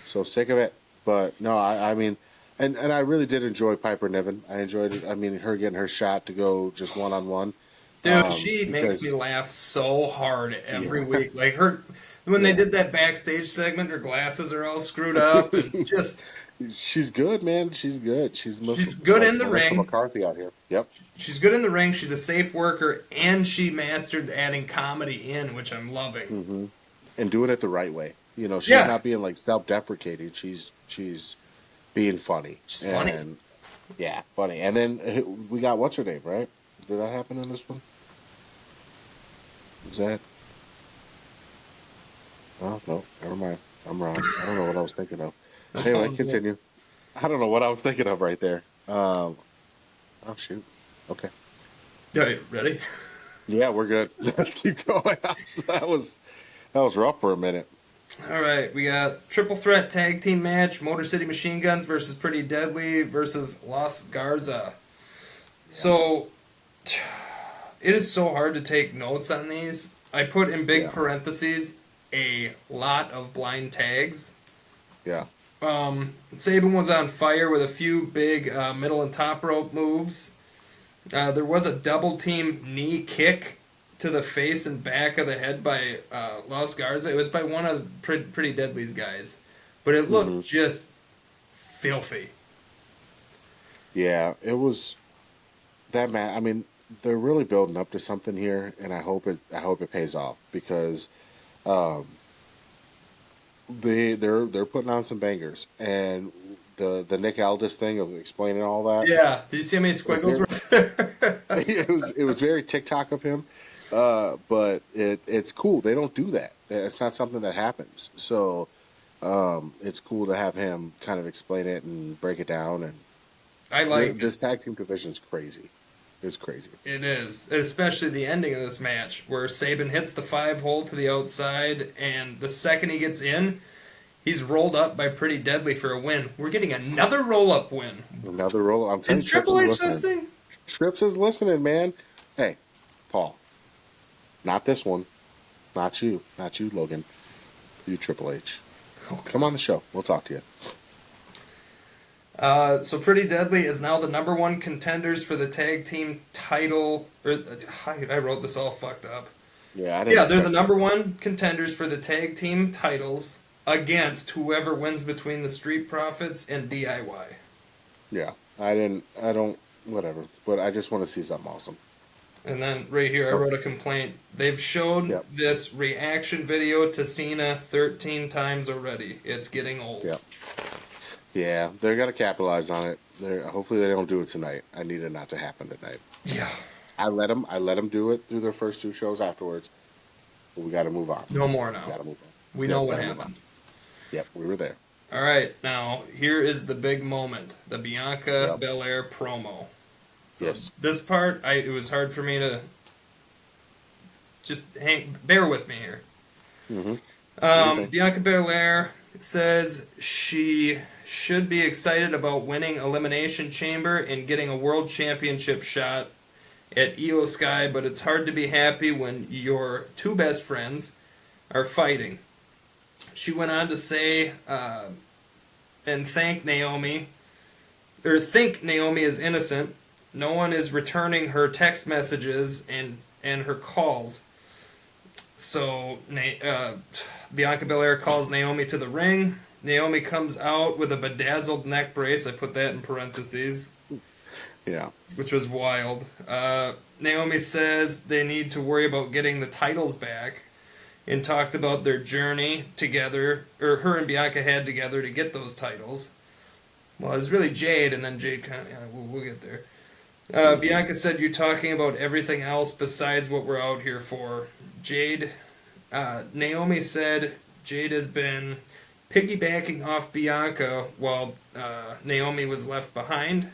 So sick of it. But no, I mean, and I really did enjoy Piper Niven. I enjoyed it. I mean, her getting her shot to go just one on one. Dude, she makes me Because laugh so hard every yeah, week. Like her, when they yeah, did that backstage segment, her glasses are all screwed up, and just she's good, man. She's good. she's good Like in the Melissa ring. McCarthy out here. Yep. She's good in the ring. She's a safe worker, and she mastered adding comedy in, which I'm loving. Hmm. And doing it the right way. She's Yeah, not being like self-deprecating. She's being funny. she's funny. And yeah, funny. And then we got what's her name, right? Did that happen in this one? Was that? Oh no, never mind. I'm wrong. I don't know what I was thinking of. Anyway, continue. I don't know what I was thinking of right there. Oh shoot. Okay. All right, ready? Yeah, we're good. Let's keep going. That was rough for a minute. All right, we got triple threat tag team match: Motor City Machine Guns versus Pretty Deadly versus Los Garza. So, it is so hard to take notes on these. I put in big Yeah. parentheses a lot of blind tags. Yeah. Saban was on fire with a few big middle and top rope moves. There was a double team knee kick to the face and back of the head by Los Garza. It was by one of Pretty Deadly's guys, but it looked just filthy. Yeah. It was that man. I mean, they're really building up to something here, and I hope it pays off because um, they're putting on some bangers, and the Nick Aldis thing of explaining all that Yeah. Did you see how many was squiggles very, were there? it was very TikTok of him, but it's cool. They don't do that. It's not something that happens. So it's cool to have him kind of explain it and break it down. And I liked it. this tag team division is crazy. It's crazy. It is, especially the ending of this match where Saban hits the 5-hole to the outside, and the second he gets in, he's rolled up by Pretty Deadly for a win. We're getting another roll-up win. Another roll. I'm telling Is you, Trips Triple is H listening. listening? Trips is listening, man. Hey, Paul, not this one. Not you. Not you, Logan. You, Triple H. Okay. Come on the show. We'll talk to you. So Pretty Deadly is now the number one contenders for the tag team title. I wrote this all fucked up. Yeah, I didn't. Yeah, they're the expect number one contenders for the tag team titles against whoever wins between the Street Profits and DIY. Yeah, I didn't. I don't. Whatever. But I just want to see something awesome. And then right here, I wrote a complaint. They've shown Yep. this reaction video to Cena 13 times already. It's getting old. Yeah. Yeah, they're gonna capitalize on it. Hopefully they don't do it tonight. I need it not to happen tonight. Yeah. I let them do it through their first two shows afterwards. But we got to move on. No more We got now. to move on. We Yep, know what gotta move happened. on. Yep, we were there. All right, now here is the big moment: the Bianca Yep. Belair promo. So Yes. this part, it was hard for me to just bear with me here. Mm-hmm. Bianca Belair says she should be excited about winning Elimination Chamber and getting a World Championship shot at Io Sky, but it's hard to be happy when your two best friends are fighting. She went on to say and thank Naomi, or think Naomi is innocent. No one is returning her text messages and her calls. So Bianca Belair calls Naomi to the ring. Naomi comes out with a bedazzled neck brace. I put that in parentheses, Yeah. which was wild. Naomi says they need to worry about getting the titles back and talked about their journey together, or her and Bianca had together to get those titles. Well, it was really Jade, and then Jade kind of, we'll get there. Bianca said, you're talking about everything else besides what we're out here for. Naomi said Jade has been piggybacking off Bianca while Naomi was left behind.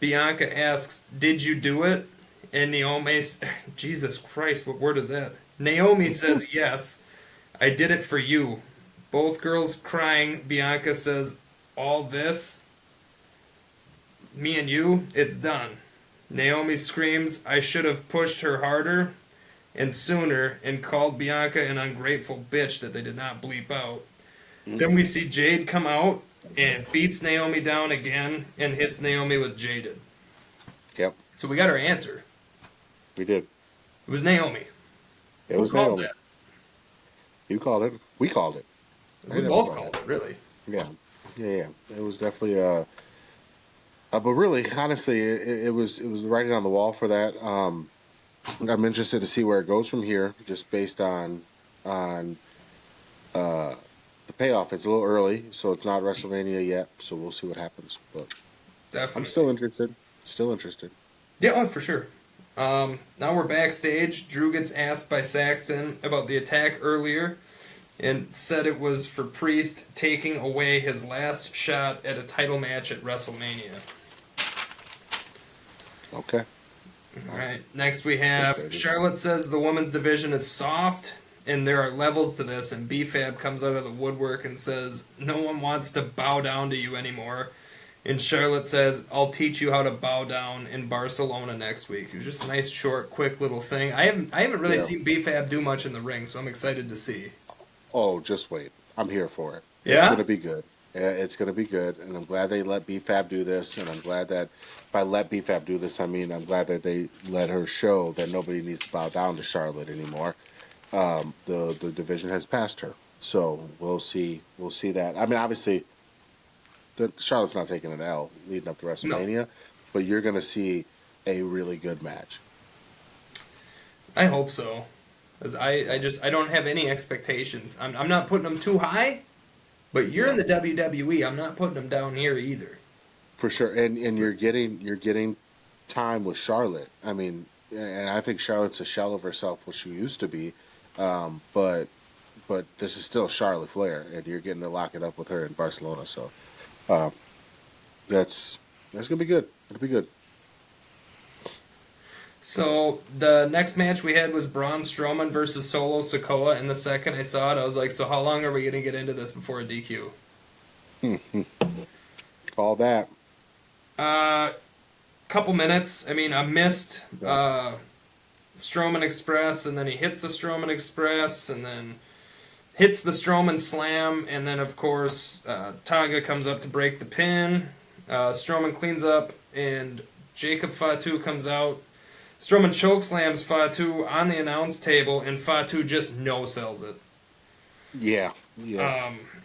Bianca asks, did you do it? And Naomi, Jesus Christ, what word is that? Naomi says, yes, I did it for you. Both girls crying. Bianca says, all this? Me and you, it's done. Naomi screams, I should have pushed her harder. and sooner, and called Bianca an ungrateful bitch that they did not bleep out. Mm-hmm. Then we see Jade come out and beats Naomi down again and hits Naomi with Jaded. Yep. So we got our answer. We did. It was Naomi. It Who was called Naomi. that? You called it. We called it. We both called it, really. Yeah. Yeah. It was definitely but really, honestly, it was the writing on the wall for that. I'm interested to see where it goes from here, just based on the payoff. It's a little early, so it's not WrestleMania yet. So we'll see what happens. But Definitely. I'm still interested. Still interested. Yeah, oh, for sure. Now we're backstage. Drew gets asked by Saxton about the attack earlier and said it was for Priest taking away his last shot at a title match at WrestleMania. Okay. All right. Next we have Charlotte says the women's division is soft and there are levels to this, and B-Fab comes out of the woodwork and says no one wants to bow down to you anymore. And Charlotte says, I'll teach you how to bow down in Barcelona next week. It was just a nice, short, quick little thing. I haven't really seen B-Fab do much in the ring, so I'm excited to see. Oh, just wait. I'm here for it. Yeah? It's going to be good. Yeah, it's going to be good, and I'm glad they let B-Fab do this, and I'm glad that by let B-Fab do this, I mean I'm glad that they let her show that nobody needs to bow down to Charlotte anymore. The division has passed her, so we'll see that. I mean, obviously, Charlotte's not taking an L leading up to WrestleMania, but you're going to see a really good match. I hope so. 'Cause I don't have any expectations. I'm not putting them too high, but you're in the WWE. I'm not putting them down here either. For sure, and you're getting time with Charlotte. I mean, and I think Charlotte's a shell of herself, what she used to be, but this is still Charlotte Flair, and you're getting to lock it up with her in Barcelona. So that's gonna be good. It'll be good. So the next match we had was Braun Strowman versus Solo Sikoa. And the second I saw it, I was like, so how long are we gonna get into this before a DQ? All that. Couple minutes. I mean, a missed Strowman Express, and then he hits the Strowman Express, and then hits the Strowman Slam, and then of course Tonga comes up to break the pin. Strowman cleans up, and Jacob Fatu comes out. Strowman chokeslams Fatu on the announce table, and Fatu just no-sells it. Yeah.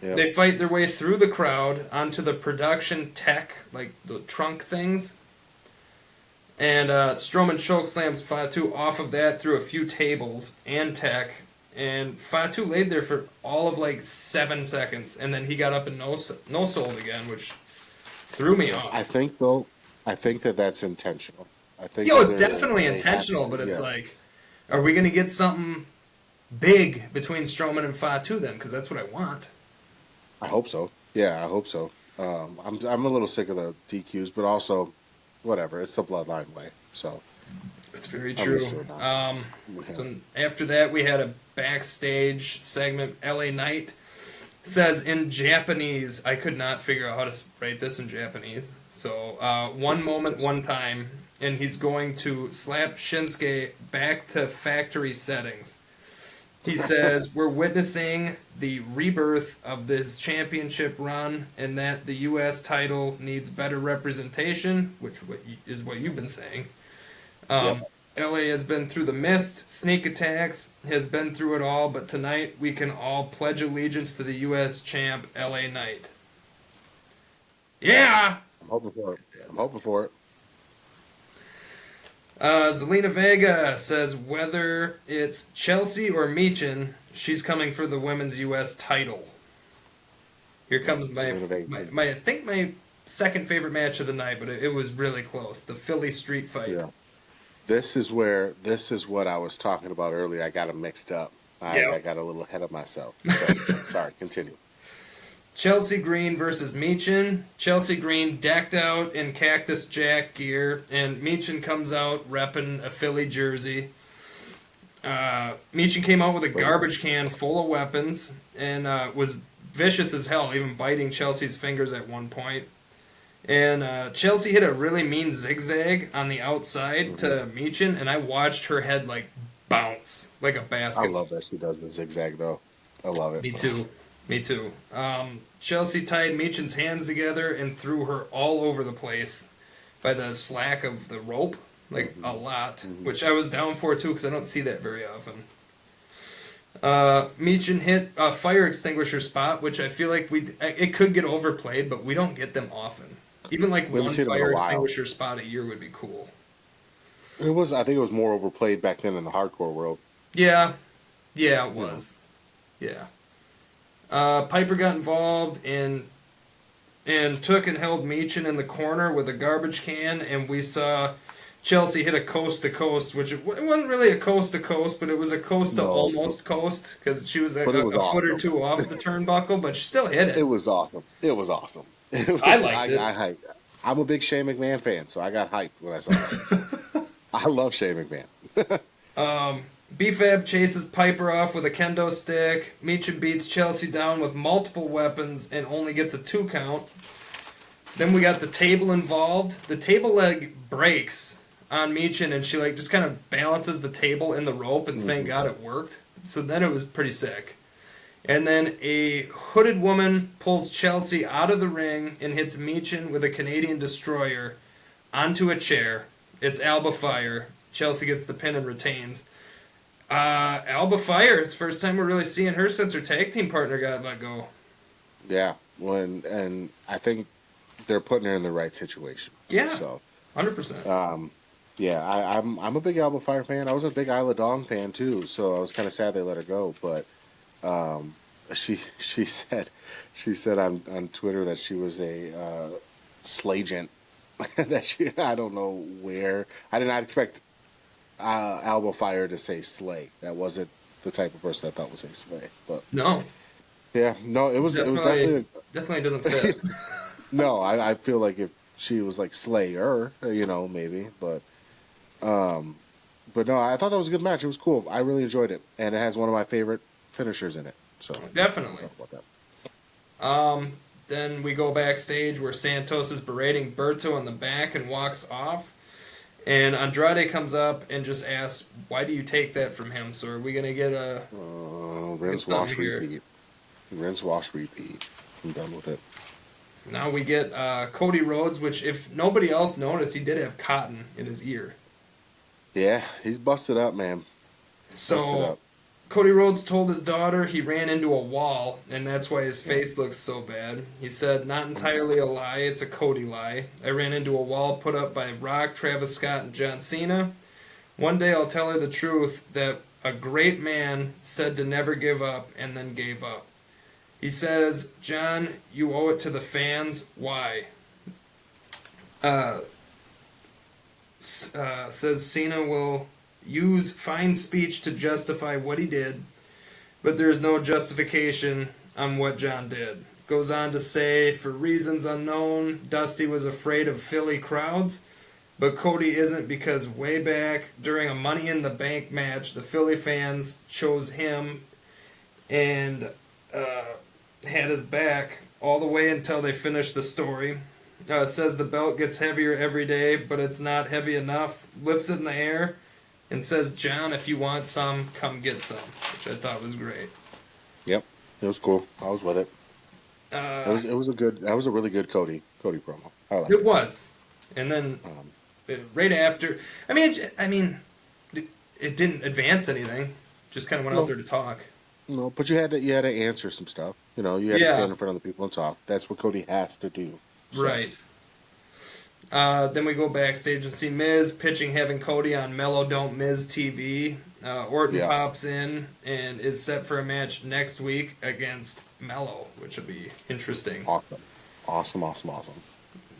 They fight their way through the crowd onto the production tech, like the trunk things. And Strowman chokeslams Fatu off of that through a few tables and tech. And Fatu laid there for all of like 7 seconds, and then he got up and no-sold again, which threw me off. I think that's intentional. I think It's definitely intentional, but it's like, are we going to get something big between Strowman and Fatu then? Because that's what I want. I hope so. Yeah, I hope so. I'm a little sick of the DQs, but also, whatever. It's the bloodline way. So that's very true. So after that, we had a backstage segment. LA Knight says in Japanese. I could not figure out how to write this in Japanese. So one moment, one time, and he's going to slap Shinsuke back to factory settings. He says, we're witnessing the rebirth of this championship run, and that the U.S. title needs better representation, which is what you've been saying. LA has been through the mist, sneak attacks, has been through it all, but tonight we can all pledge allegiance to the U.S. champ, LA Knight. Yeah! I'm hoping for it. Zelina Vega says whether it's Chelsea or Michin, she's coming for the women's U.S. title. Here comes my I think my second favorite match of the night, but it was really close. The Philly street fight. Yeah. This is what I was talking about earlier. I got them mixed up. I got a little ahead of myself. So, sorry, continue. Chelsea Green versus Michin. Chelsea Green decked out in Cactus Jack gear, and Michin comes out repping a Philly jersey. Michin came out with a garbage can full of weapons and was vicious as hell, even biting Chelsea's fingers at one point. And Chelsea hit a really mean zigzag on the outside to Michin, and I watched her head like bounce like a I basketball. love that she does the zigzag though. I love it. Me too. Me too. Chelsea tied Meechan's hands together and threw her all over the place by the slack of the rope, like a lot, which I was down for too because I don't see that very often. Meechan hit a fire extinguisher spot, which I feel like it could get overplayed, but we don't get them often. Even like We haven't one seen them in fire a while. extinguisher spot a year would be cool. I think it was more overplayed back then in the hardcore world. Yeah, yeah, it was. Yeah. Piper got involved and took and held Meechan in the corner with a garbage can, and we saw Chelsea hit a coast to coast, which it wasn't really a coast to coast, but it was a coast to No, almost coast because she was a but it was foot or awesome. two off the turnbuckle, but she still hit It it. was awesome. It was awesome. It was, I liked it. I hyped. I'm a big Shane McMahon fan, so I got hyped when I saw it. I love Shane McMahon. B-Fab chases Piper off with a kendo stick. Meechan beats Chelsea down with multiple weapons and only gets a 2 count. Then we got the table involved. The table leg breaks on Meechan, and she like just kind of balances the table in the rope, and thank God it worked. So then it was pretty sick. And then a hooded woman pulls Chelsea out of the ring and hits Meechan with a Canadian destroyer onto a chair. It's Alba Fire. Chelsea gets the pin and retains. Alba Fire, it's the first time we're really seeing her since her tag team partner got let go. Yeah, and I think they're putting her in the right situation. Yeah, So 100%. yeah, I'm a big Alba Fire fan. I was a big Isla Dawn fan too, so I was kind of sad they let her go. But she said on Twitter that she was a slagent. That I don't know where. I did not expect Alba Fire to say slay. That wasn't the type of person I thought would say slay. But No, yeah, no, it was definitely definitely doesn't fit. no. I feel like if she was like Slayer, maybe, but no, I thought that was a good match. It was cool. I really enjoyed it, and it has one of my favorite finishers in it. So Definitely. talk about that. Then we go backstage where Santos is berating Berto in the back and walks off. And Andrade comes up and just asks, "Why do you take that from him?" So are we gonna get a Rinse, not wash, here. repeat. Rinse, wash, repeat. I'm done with it. Now we get Cody Rhodes, which if nobody else noticed, he did have cotton in his ear. Yeah, he's busted up, man. Busted So up. Cody Rhodes told his daughter he ran into a wall, and that's why his face looks so bad. He said, "Not entirely a lie, it's a Cody lie. I ran into a wall put up by Rock, Travis Scott, and John Cena. One day I'll tell her the truth that a great man said to never give up and then gave up." He says, "John, you owe it to the fans. Why?" Says Cena will use fine speech to justify what he did, but there is no justification on what John did. Goes on to say, for reasons unknown, Dusty was afraid of Philly crowds, but Cody isn't because way back during a Money in the Bank match, the Philly fans chose him and had his back all the way until they finished the story. Says the belt gets heavier every day, but it's not heavy enough. Lifts it in the air and says, "John, if you want some, come get some," which I thought was great. Yep, it was cool. I was with it. It was a really good Cody promo. I like It was, and then right after, it didn't advance anything. Just kind of went out there to talk. No, but you had to answer some stuff. You had to stand in front of the people and talk. That's what Cody has to do. So. Right. Then we go backstage and see Miz pitching having Cody on Mellow Don't Miz TV. Orton pops in and is set for a match next week against Mellow, which will be interesting. Awesome.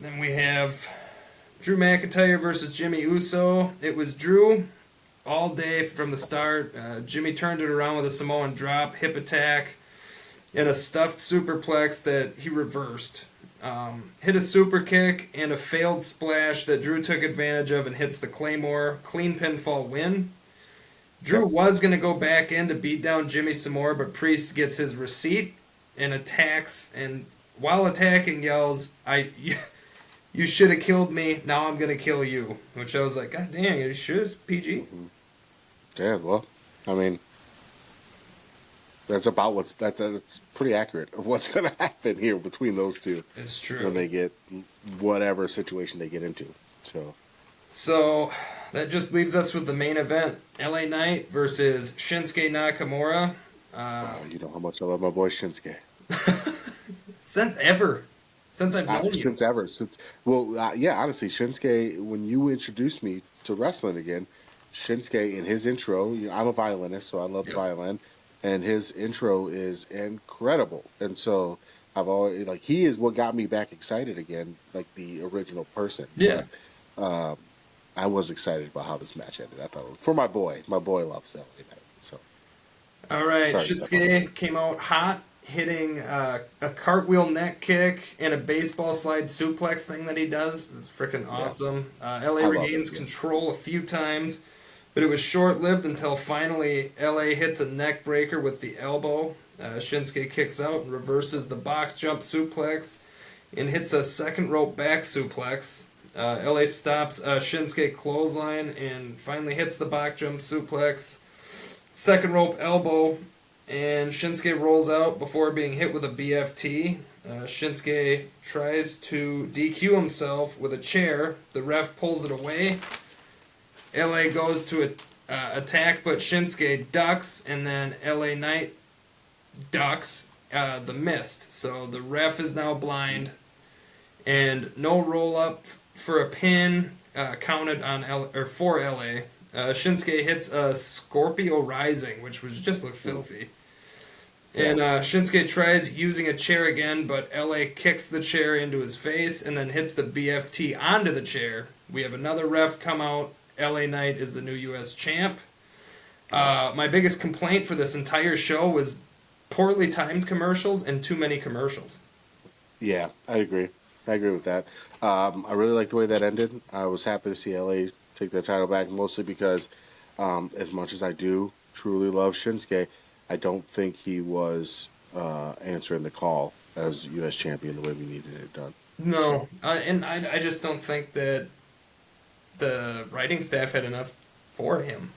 Then we have Drew McIntyre versus Jimmy Uso. It was Drew all day from the start. Jimmy turned it around with a Samoan drop, hip attack, and a stuffed superplex that he reversed. Hit a super kick and a failed splash that Drew took advantage of and hits the Claymore. Clean pinfall win. Drew was going to go back in to beat down Jimmy some more, but Priest gets his receipt and attacks, and while attacking yells, you should have killed me, now I'm going to kill you. Which I was like, God dang, are you sure it's PG? Yeah, well, I mean, that's pretty accurate of what's going to happen here between those two It's when true. they get whatever situation they get into. So, So that just leaves us with the main event: LA Knight versus Shinsuke Nakamura. you know how much I love my boy Shinsuke. Since ever, since I've known you. Since ever, yeah, honestly, Shinsuke. When you introduced me to wrestling again, Shinsuke in his intro, I'm a violinist, so I love the Yep. violin, and his intro is incredible. And so I've always like he is what got me back excited again, like the original person. Yeah. But I was excited about how this match ended. I thought for my boy loves LA Knight. So All right, sorry, Stefan. Shinsuke came out hot, hitting a cartwheel neck kick and a baseball slide suplex thing that he does. It's freaking Yeah, awesome. LA I love it. regains Yeah, control a few times, but it was short lived until finally LA hits a neck breaker with the elbow. Shinsuke kicks out and reverses the box jump suplex and hits a second rope back suplex. LA stops Shinsuke clothesline and finally hits the box jump suplex. Second rope elbow, and Shinsuke rolls out before being hit with a BFT. Shinsuke tries to DQ himself with a chair. The ref pulls it away. LA goes to attack, but Shinsuke ducks, and then LA Knight ducks the mist. So the ref is now blind, and no roll up for a pin counted on for LA. Shinsuke hits a Scorpio Rising, which was just looked filthy. yeah. And Shinsuke tries using a chair again, but LA kicks the chair into his face and then hits the BFT onto the chair. We have another ref come out. LA Knight is the new U.S. champ. My biggest complaint for this entire show was poorly timed commercials and too many commercials. Yeah, I agree. I agree with that. I really like the way that ended. I was happy to see LA take that title back, mostly because, as much as I do truly love Shinsuke, I don't think he was answering the call as U.S. champion the way we needed it done. So, No, and I just don't think that the writing staff had enough for him.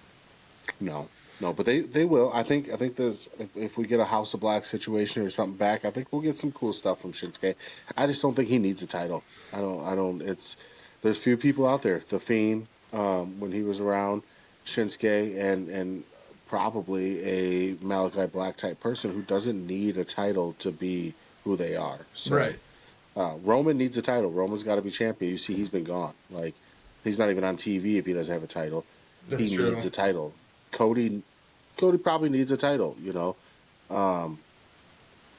no, no, but they will. I think there's if we get a House of Black situation or something back, I think we'll get some cool stuff from Shinsuke. I just don't think he needs a title. I don't. It's there's few people out there. The Fiend, when he was around, Shinsuke, and probably a Malachi Black type person who doesn't need a title to be who they are. So Right. Roman needs a title. Roman's got to be champion. You see, he's been gone. Like he's not even on TV if he doesn't have a title. That's He needs true. a title. Cody, Cody probably needs a title.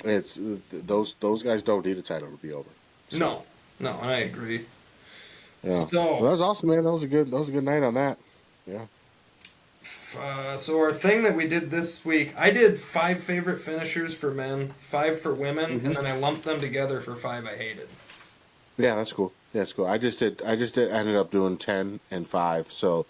It's those guys don't need a title to be over. So No, no, I agree. yeah, well, that So, was awesome, man. That was a good night on that. Yeah. so our thing that we did this week, I did 5 favorite finishers for men, 5 for women, hmm and then I lumped them together for 5 I hated. Yeah, that's cool. Yeah, that's cool. I ended up doing 10 and 5. So,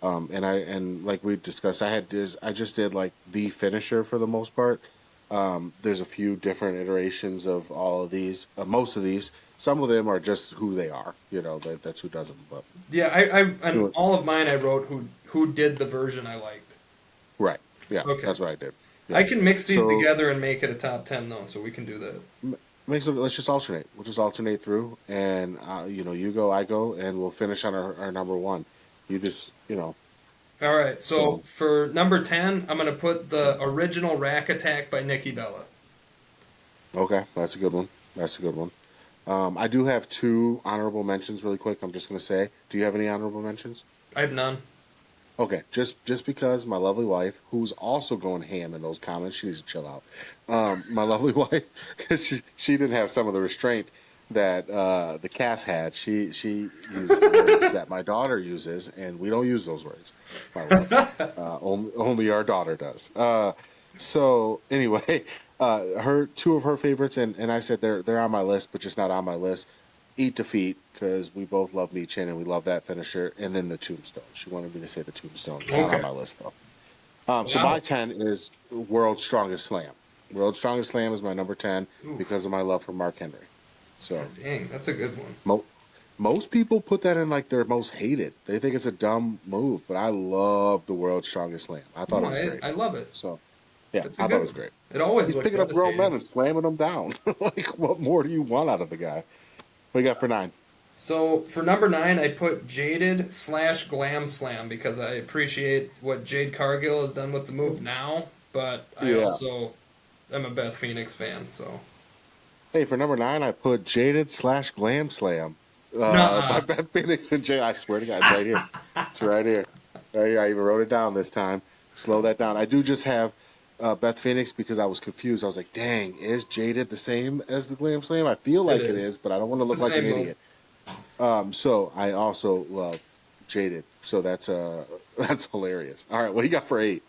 and like we discussed, I just did like the finisher for the most part. There's a few different iterations of all of these. Most of these, some of them are just who they are. That's who does them. But Yeah, I and doing all of mine I wrote who did the version I liked. right. Yeah, Okay. that's what I did. Yeah. I can mix these So together and make it a top 10 though, so we can do that. let's just alternate. We'll just alternate through, and you go, I go, and we'll finish on our number one. You just, All right, so so for number 10, I'm going to put the original Rack Attack by Nikki Bella. okay, that's a good one. That's a good one. I do have two honorable mentions, really quick. I'm just gonna say, do you have any honorable mentions? I have none. Okay, just because my lovely wife, who's also going ham in those comments, she needs to chill out. My lovely wife, because she didn't have some of the restraint that the Cass had. She used words that my daughter uses, and we don't use those words. My love, only our daughter does. So anyway, her two of her favorites, and I said they're on my list, but just not on my list. Eat Defeat, because we both love Me Chin and we love that finisher, and then the Tombstone. She wanted me to say the Tombstone. It's not on Okay. my list though. So my Wow. 10 is World's Strongest Slam. World's Strongest Slam is my number 10 Ooh, because of my love for Mark Henry. So dang, that's a good one. Mo- Most people put that in like their most hated. They think it's a dumb move, but I love the World's Strongest Slam. I thought No, it was great. I love it. So, yeah, It's a I thought it good was one. great. It always He's looked picking up grown men devastating. and slamming them down. Like, what more do you want out of the guy? What you got for 9? So for number 9, I put Jaded/Glam Slam because I appreciate what Jade Cargill has done with the move now, but I Yeah. also am a Beth Phoenix fan. So Hey, for number 9, I put Jaded/Glam Slam by nuh Beth Phoenix and Jay. I swear to God, it's right here. It's right here. Right here. I even wrote it down this time. Slow that down. I do just have Beth Phoenix because I was confused. I was like, dang, is Jaded the same as the Glam Slam? I feel it like it is. is, but I don't want to It's the look like an same move. idiot. So I also love Jaded. So that's that's hilarious. All right, what do you got for 8?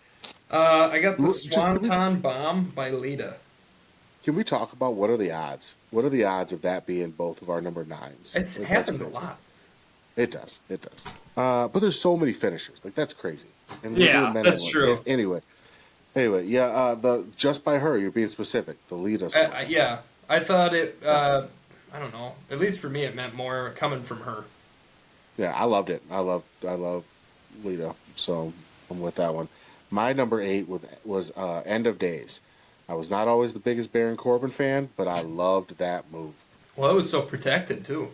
I got the Just Swanton Bomb by Lita. can we talk about what are the odds? What are the odds of that being both of our number 9s? It Like, that's happens a crazy. lot. It does. It does. But there's so many finishers. Like, that's crazy. And we're Yeah, doing men that's and true. women. Anyway, yeah. The just by her, you're being specific. The Lita song. Yeah, I thought it. I don't know. At least for me, it meant more coming from her. Yeah, I loved it. I love Lita. So I'm with that one. My number 8 was End of Days. I was not always the biggest Baron Corbin fan, but I loved that move. Well, it was so protected too.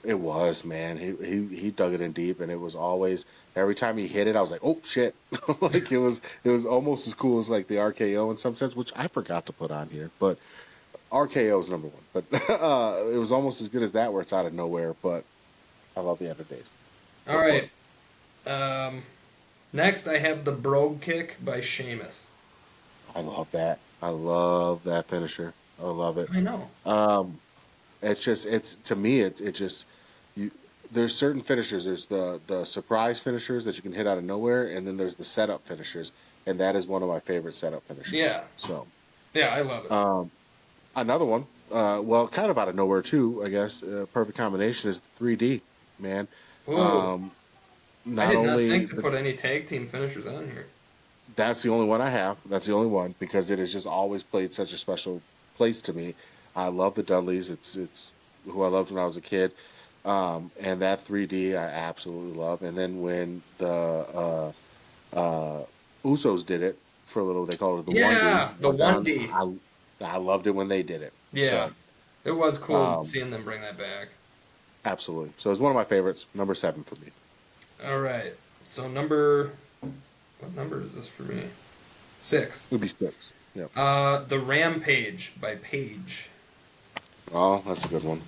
It was, man. He dug it in deep, and it was always every time he hit it, I was like, oh shit! Like it was almost as cool as like the RKO in some sense, which I forgot to put on here, but RKO is number 1. But it was almost as good as that, where it's out of nowhere. But I love the End of Days. All right. Next, I have the Brogue Kick by Sheamus. I love that. I love that finisher. I love it. I know. It's to me it just you there's certain finishers. There's the surprise finishers that you can hit out of nowhere, and then there's the setup finishers, and that is one of my favorite setup finishers. Yeah. So Yeah, I love it. another one, well, kind of out of nowhere too, I guess. Perfect combination is the 3D, man. Ooh, Not I did not only think to put any tag team finishers on here. that's the only one I have. That's the only one because it has just always played such a special place to me. I love the Dudleys. It's who I loved when I was a kid, and that 3D I absolutely love. And then when the Usos did it for a little, they called it the 1D. Yeah, the 1D. I loved it when they did it. Yeah, So, it was cool seeing them bring that back. absolutely. So it's one of my favorites. Number 7 for me. All right, so what number is this for me? 6. It would be 6. Yep. The Rampage by Paige. Oh, that's a good one.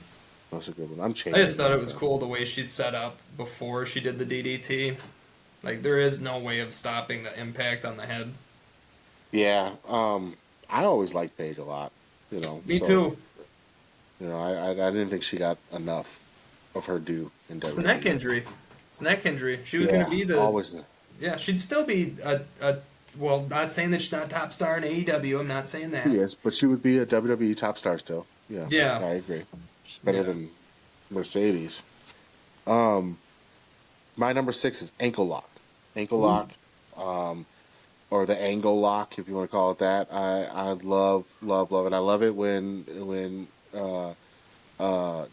That's a good one. I'm I changing. just thought it was cool the way she's set up before she did the DDT. Like, there is no way of stopping the impact on the head. Yeah. I always liked Paige a lot. Me too. I didn't think she got enough of her due in It's WWE. the neck injury. It's neck injury. She was going to be the... always. Yeah, she'd still be a... Well, not saying that she's not a top star in AEW. I'm not saying that. She is, but she would be a WWE top star still. Yeah. Yeah. I agree. She's better than Mercedes. My number 6 is ankle lock. Ankle lock, or the angle lock, if you want to call it that. I love it. I love it when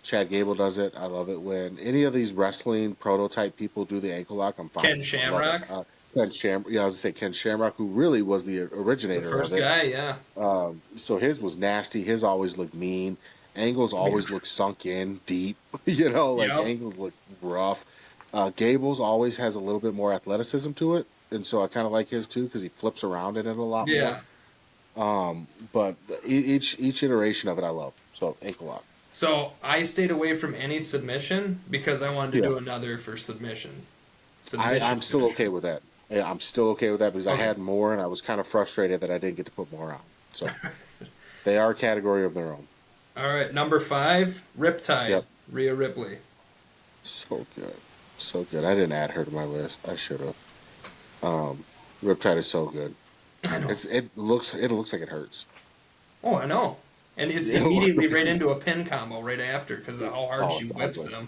Chad Gable does it. I love it when any of these wrestling prototype people do the ankle lock. I'm fine. Ken Shamrock? Ken Shamrock. Yeah, I was going to say Ken Shamrock, who really was the originator The first of it. guy, yeah. So his was nasty. His always looked mean. Angles always look sunk in deep. Like Yep. angles look rough. Gable's always has a little bit more athleticism to it, and so I kind of like his too because he flips around in it a lot Yeah. more. But each iteration of it I love. So ankle lock. So I stayed away from any submission because I wanted to Yeah. do another for submissions. I'm still finisher. okay with that. Yeah, I'm still okay with that because I Okay. had more, and I was kind of frustrated that I didn't get to put more on. So they are a category of their own. All right, number 5, Riptide, Yep. Rhea Ripley. So good. So good. I didn't add her to my list. I should have. Riptide is so good. I know. It looks like it hurts. Oh, I know. And it's It looks immediately like- right into a pin combo right after because of how hard Oh, she it's whips ugly. them.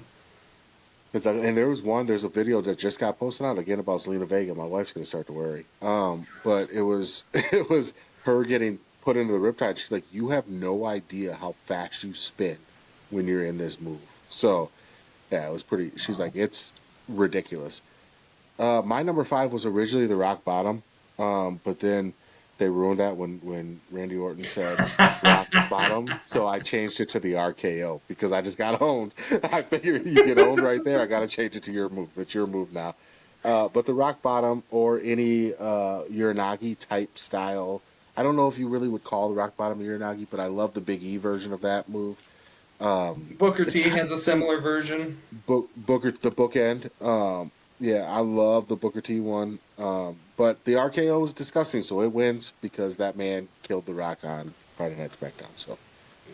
And there's a video that just got posted out again about Zelina Vega. My wife's gonna start to worry. But it was her getting put into the Riptide. She's like, you have no idea how fast you spin when you're in this move. So Yeah, it was pretty. She's like, it's ridiculous. My number 5 was originally the Rock Bottom, but then they ruined that when Randy Orton said Rock Bottom, so I changed it to the RKO because I just got owned. I figured you get owned right there. I got to change it to your move. It's your move now. But the Rock Bottom or any Uranagi type style, I don't know if you really would call the Rock Bottom a Uranagi, but I love the Big E version of that move. Booker T has a similar version. Booker the bookend. Yeah, I love the Booker T one. But the RKO is disgusting, so it wins because that man killed The Rock on Friday Night SmackDown. So,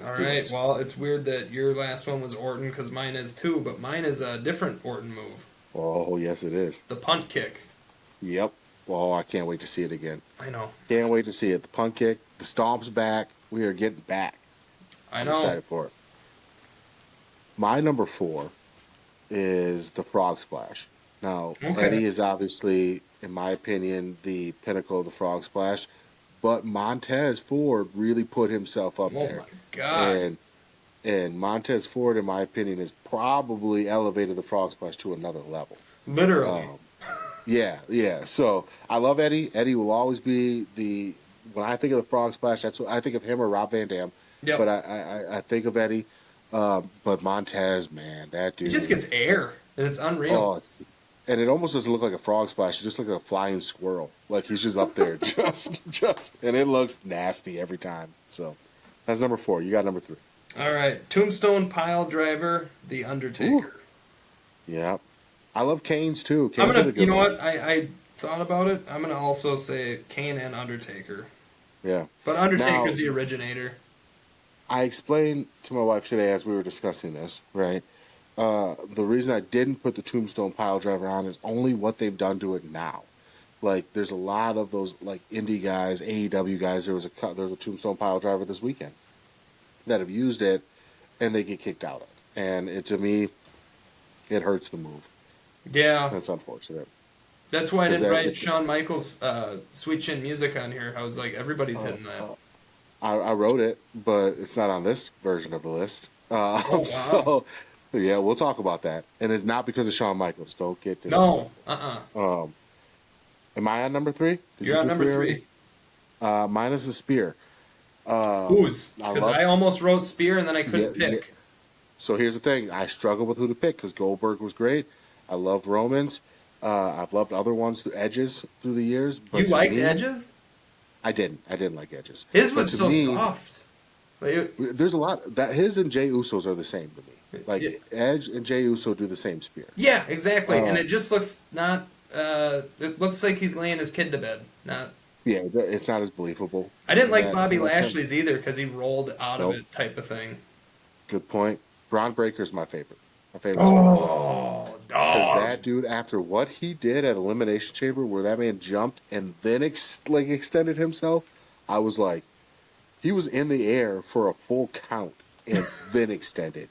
all right. Well, it's weird that your last one was Orton because mine is too, but mine is a different Orton move. oh yes, it is. The punt kick. Yep. Oh, I can't wait to see it again. I know. Can't wait to see it. The punt kick, the stomp's back. We are getting back. I know. I'm excited for it. My number 4 is the Frog Splash. Now, Okay. Eddie is obviously, in my opinion, the pinnacle of the Frog Splash, but Montez Ford really put himself up there. Oh my god. And Montez Ford, in my opinion, has probably elevated the Frog Splash to another level. Literally. Yeah. So I love Eddie. Eddie will always be the. When I think of the Frog Splash, that's what I think of him or Rob Van Dam. Yep. But I think of Eddie. But Montez, man, that dude. He just gets air, and it's unreal. Oh, it's just, and it almost doesn't look like a frog splash. It just looks like a flying squirrel. Like he's just up there, just, and it looks nasty every time. So that's number 4. You got number 3. All right. Tombstone Pile Driver, The Undertaker. Yeah, I love Kane's too. I'm Kane's gonna, a good you know one. what? I thought about it. I'm gonna also say Kane and Undertaker, Yeah, but Undertaker's Now- the originator. I explained to my wife today as we were discussing this, right? The reason I didn't put the Tombstone Pile Driver on is only what they've done to it now. Like, there's a lot of those like indie guys, AEW guys. There was a Tombstone Pile Driver this weekend that have used it, and they get kicked out of it. And to me, it hurts the move. Yeah, That's unfortunate. that's why I Is didn't that- write it's- Shawn Michaels' Sweet Chin Music on here. I was like, everybody's hitting that. I wrote it, but it's not on this version of the list. Oh, wow. So, yeah, we'll talk about that. And it's not because of Shawn Michaels. Don't get this. No, Am I on number 3? Did you're you on do number 3. already? Mine is the spear. Who's? Because I almost wrote Spear and then I couldn't pick. So here's the thing. I struggled with who to pick because Goldberg was great. I love Romans. I've loved other ones, the Edges, through the years. But You to liked me, Edges? I didn't like Edges. His But was to so me, soft. Like, There's a lot that his and Jay Uso's are the same to me. Like Yeah. Edge and Jay Uso do the same spear. yeah, exactly. And Oh. it just looks not. It looks like he's laying his kid to bed. Not. Yeah, it's not as believable. I didn't like That- Bobby in that sense. Lashley's either because he rolled out Nope. of it, type of thing. Good point. Braun Breaker's my favorite. My favorite. Oh, Because dog. that dude, after what he did at Elimination Chamber, where that man jumped and then extended himself, I was like, he was in the air for a full count and then extended.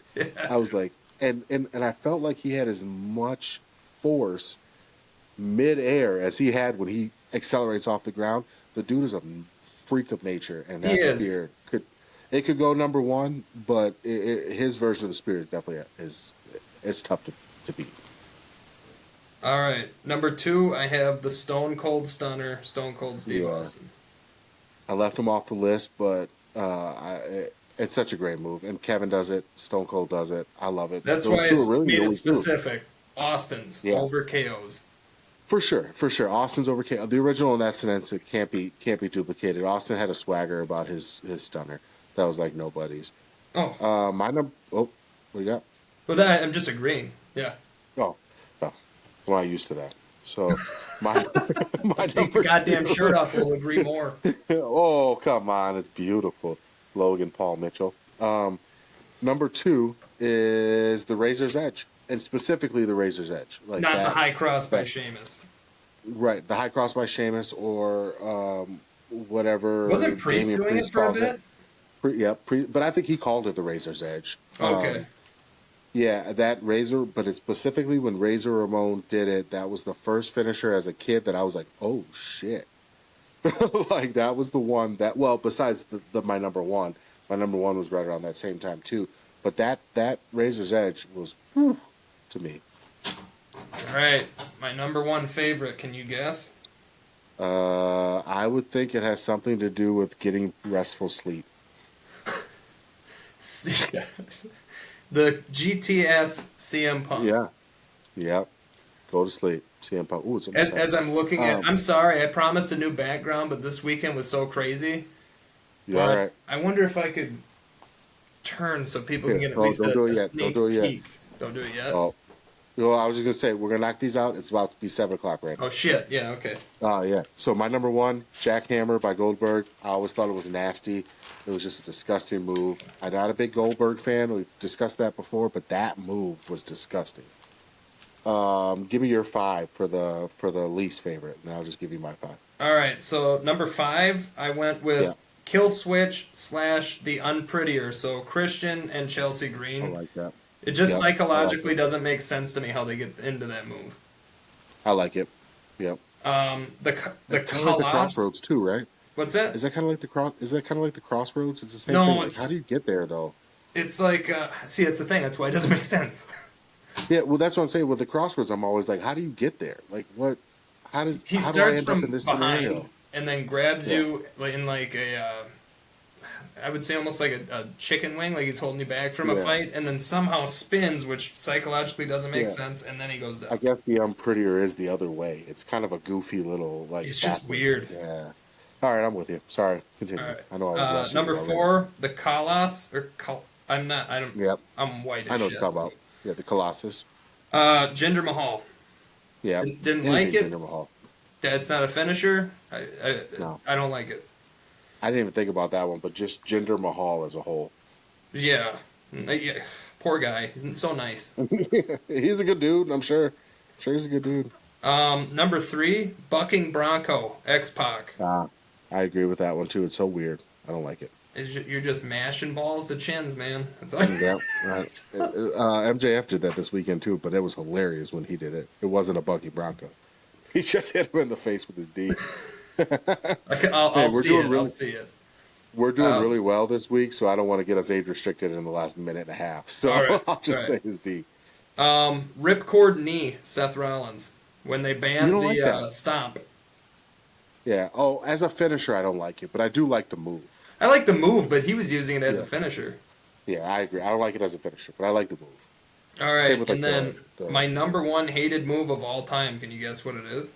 I was like, and I felt like he had as much force mid-air as he had when he accelerates off the ground. The dude is a freak of nature, and that He is. spear could go number 1, but his version of the spear is definitely it's tough to beat. All right, number 2, I have the Stone Cold Stunner, Stone Cold Steve Yeah. Austin. I left him off the list, but it's such a great move, and Kevin does it. Stone Cold does it. I love it. That's Those why two I are really the made only it two. specific. Austin's Yeah. over KO's. For sure. Austin's over the original in that sense. It can't be duplicated. Austin had a swagger about his stunner that was like nobody's. Oh, My number. Oh, what do you got? well, that I'm just agreeing. Yeah, Oh, well, I'm not used to that. So my take number the goddamn shirt off. We'll agree more. Oh, come on. It's beautiful. Logan Paul Mitchell. Number 2 is the Razor's Edge, and specifically the Razor's Edge. Like Not that, the high cross by that- Sheamus. Right, the High Cross by Sheamus or whatever. Wasn't Priest Damian doing Priest it for a calls bit? But I think he called it the Razor's Edge. Okay. Yeah, that Razor, but it's specifically when Razor Ramon did it, that was the first finisher as a kid that I was like, oh shit. Like that was the one that, well, besides my number 1, my number 1 was right around that same time too. But that Razor's Edge was, whew, to me. All right, my number one favorite. Can you guess? I would think it has something to do with getting restful sleep. The GTS CM Punk. Yeah. Yep. Go to sleep. CM Punk. Ooh, it's almost As I'm looking at, um, I'm sorry, I promised a new background, but this weekend was so crazy. you all But right? I wonder if I could turn so people can Here. get at Oh, least don't do a it yet. Don't sneak do it yet. peek. Don't do it yet. Oh. Well, I was just gonna say we're gonna knock these out. It's about to be 7 o'clock right now. Oh shit! Yeah, okay. Yeah. So my number one, Jackhammer by Goldberg. I always thought it was nasty. It was just a disgusting move. I'm not a big Goldberg fan. We've discussed that before, but that move was disgusting. Give me your 5 for the least favorite, and I'll just give you my 5. All right, so number 5, I went with Yeah. Kill Switch / the Unprettier. So Christian and Chelsea I Green. like that. It just Yep, psychologically doesn't make sense to me how they get into that move. I like it. Yep. The It's kind of like the Colossus. Crossroads too, right? What's that? Is that kind of like the cross? Is that kind of like the Crossroads? It's the same No, thing. Like, it's- how do you get there though? It's like see, that's the thing. That's why it doesn't make sense. Yeah, well, that's what I'm saying. With the Crossroads, I'm always like, how do you get there? Like, what? How does? He how starts do I end from up in this behind scenario? and then grabs Yeah. you in like a, I would say almost like a chicken wing, like he's holding you back from a Yeah. fight, and then somehow spins, which psychologically doesn't make Yeah. sense, and then he goes I down. guess the Prettier is the other way. It's kind of a goofy little like. It's just backwards. weird. Yeah. All right, I'm with you. Sorry, continue. All right. I know I was rushing Number you already. 4, the Colossus I'm not. I don't. Yep, I'm white as I know what shit. you're talking about. Yeah, the Colossus. Jinder Mahal. Yeah, Didn't anything like it. Jinder Mahal. That's not a finisher. No. I don't like it. I didn't even think about that one, but just Jinder Mahal as a whole. Yeah. Yeah. Poor guy. He's so nice. He's a good dude. I'm sure. He's a good dude. Number 3, Bucking Bronco, X-Pac. I agree with that one too. It's so weird. I don't like it. You're just mashing balls to chins, man. That's all. Yeah, right. MJF did that this weekend too, but it was hilarious when he did it. It wasn't a Bucky Bronco. He just hit him in the face with his D. I'll we're see doing it. really- I'll see it. We're doing really well this week, so I don't want to get us age restricted in the last minute and a half. So All right, I'll just all right. say his D. Ripcord knee, Seth Rollins. When they banned You don't the like that? stomp. Yeah. Oh, as a finisher, I don't like it, but I do like the move. I like the move, but he was using it as a Yeah. finisher. Yeah, I agree. I don't like it as a finisher, but I like the move. All right, Same with, and like, then the- my number 1 hated move of all time. Can you guess what it is?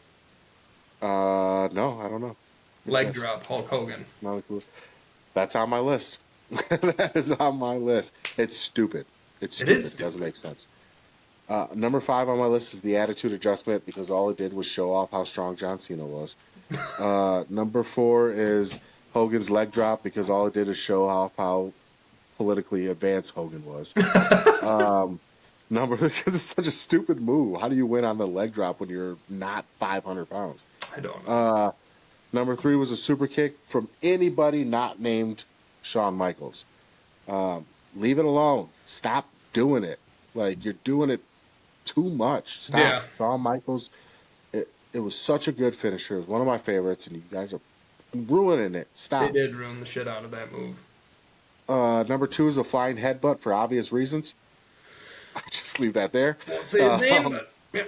No, I don't know. Leg Yes. drop, Hulk Hogan. Not a clue. That's on my list. That is on my list. It's stupid. It's It stupid. is It stupid. doesn't make sense. Number 5 on my list is the attitude adjustment because all it did was show off how strong John Cena was. Number 4 is Hogan's leg drop because all it did is show off how politically advanced Hogan was. Because it's such a stupid move. How do you win on the leg drop when you're not 500 pounds? I don't know. Number 3 was a super kick from anybody not named Shawn Michaels. Leave it alone. Stop doing it. Like, you're doing it too much. Stop. Yeah. Shawn Michaels, it was such a good finisher. It was one of my favorites, and you guys are ruining it. They Stop. did ruin the shit out of that move. Number 2 is a flying headbutt for obvious reasons. I'll just leave that there. Won't say his name, but yeah.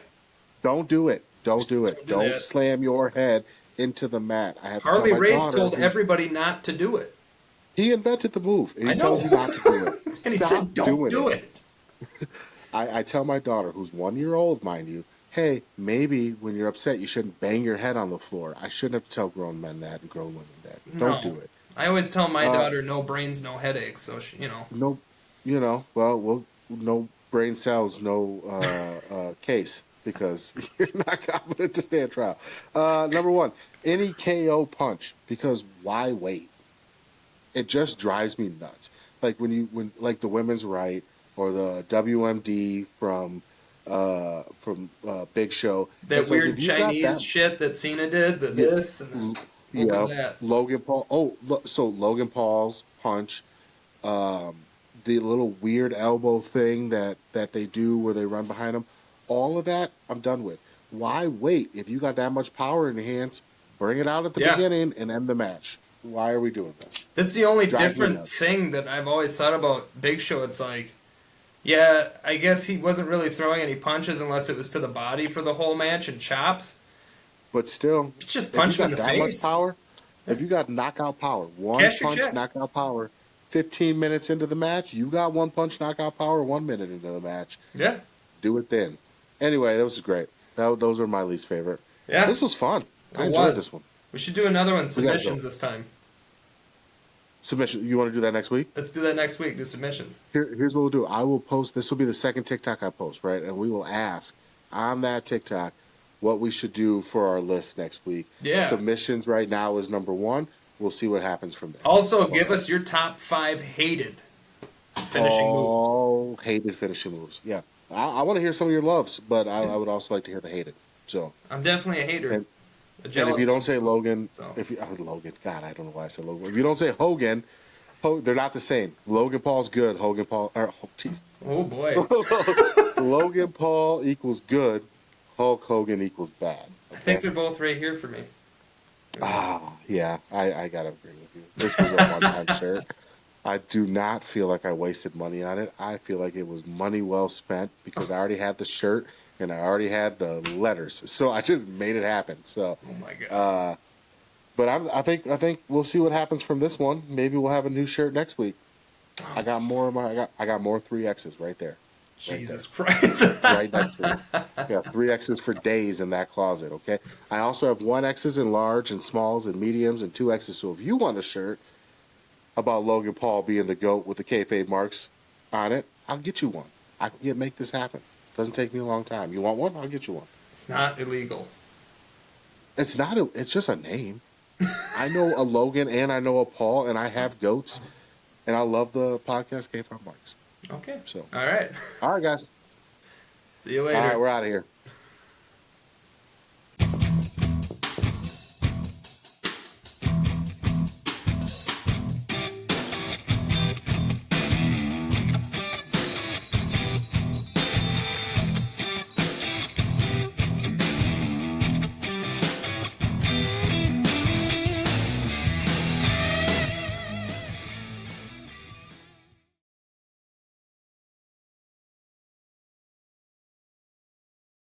Don't do it. Don't do it. Don't do Don't that. slam your head into the mat. I have to Harley tell my Race daughter told who's- everybody not to do it. He invented the move. And he I know. tells you not to do it. And Stop he said, don't doing do it. I tell my daughter, who's 1 year old, mind you, hey, maybe when you're upset, you shouldn't bang your head on the floor. I shouldn't have to tell grown men that and grown women that. Don't No. do it. I always tell my daughter, no brains, no headaches. So, No, no brain cells, no case because you're not confident to stand trial. Number 1, any KO punch because why wait? It just drives me nuts. Like when like the women's right or the WMD from Big Show. that It's like, weird if you got Chinese that- shit that Cena did, this, and then, what was that? Logan Paul. So Logan Paul's punch, the little weird elbow thing that they do where they run behind him, all of that I'm done with. Why wait? If you got that much power in your hands, bring it out at the Yeah. beginning and end the match. Why are we doing this? That's the only Drives me different nuts. thing that I've always thought about Big Show. It's like, Yeah, I guess he wasn't really throwing any punches unless it was to the body for the whole match and chops. But still, It's just if you punch him in got the that much face. power, if you got knockout power, one Cash your punch check. knockout power, 15 minutes into the match, you got one punch knockout power, 1 minute into the match. Yeah. Do it then. Anyway, that was great. Those are my least favorite. Yeah. This was fun. It I enjoyed was. this one. We should do another one, We gotta submissions go. this time. Submission. You want to do that next week? Let's do that next week, do submissions. Here's what we'll do. I will post. This will be the second TikTok I post, right? And we will ask on that TikTok what we should do for our list next week. Yeah. Submissions right now is number one. We'll see what happens from there. Also, give us your top 5 hated finishing moves. Oh, hated finishing moves. Yeah. I want to hear some of your loves, but I would also like to hear the hated. So, I'm definitely a hater. and, A and jealous if you don't one. say Logan, So. Logan, God, I don't know why I said Logan. If you don't say Hogan, they're not the same. Logan Paul's good. Jeez. Oh boy. Logan Paul equals good. Hulk Hogan equals bad. I think they're both right here for me. Yeah, I gotta agree with you. This was a one-time shirt. I do not feel like I wasted money on it. I feel like it was money well spent because I already had the shirt and I already had the letters, so I just made it happen. So, Oh my god. but I think we'll see what happens from this one. Maybe we'll have a new shirt next week. I got more I got more 3X's right there. Jesus Christ. Right next to it. Yeah, 3X's for days in that closet, okay? I also have 1X's in large and smalls and mediums and 2X's. So if you want a shirt about Logan Paul being the GOAT with the kayfabe marks on it, I'll get you one. I can make this happen. Doesn't take me a long time. You want one? I'll get you one. It's not illegal. It's just a name. I know a Logan and I know a Paul and I have goats and I love the podcast kayfabe marks. Okay. So, All right. all right, guys. See you later. All right, we're out of here.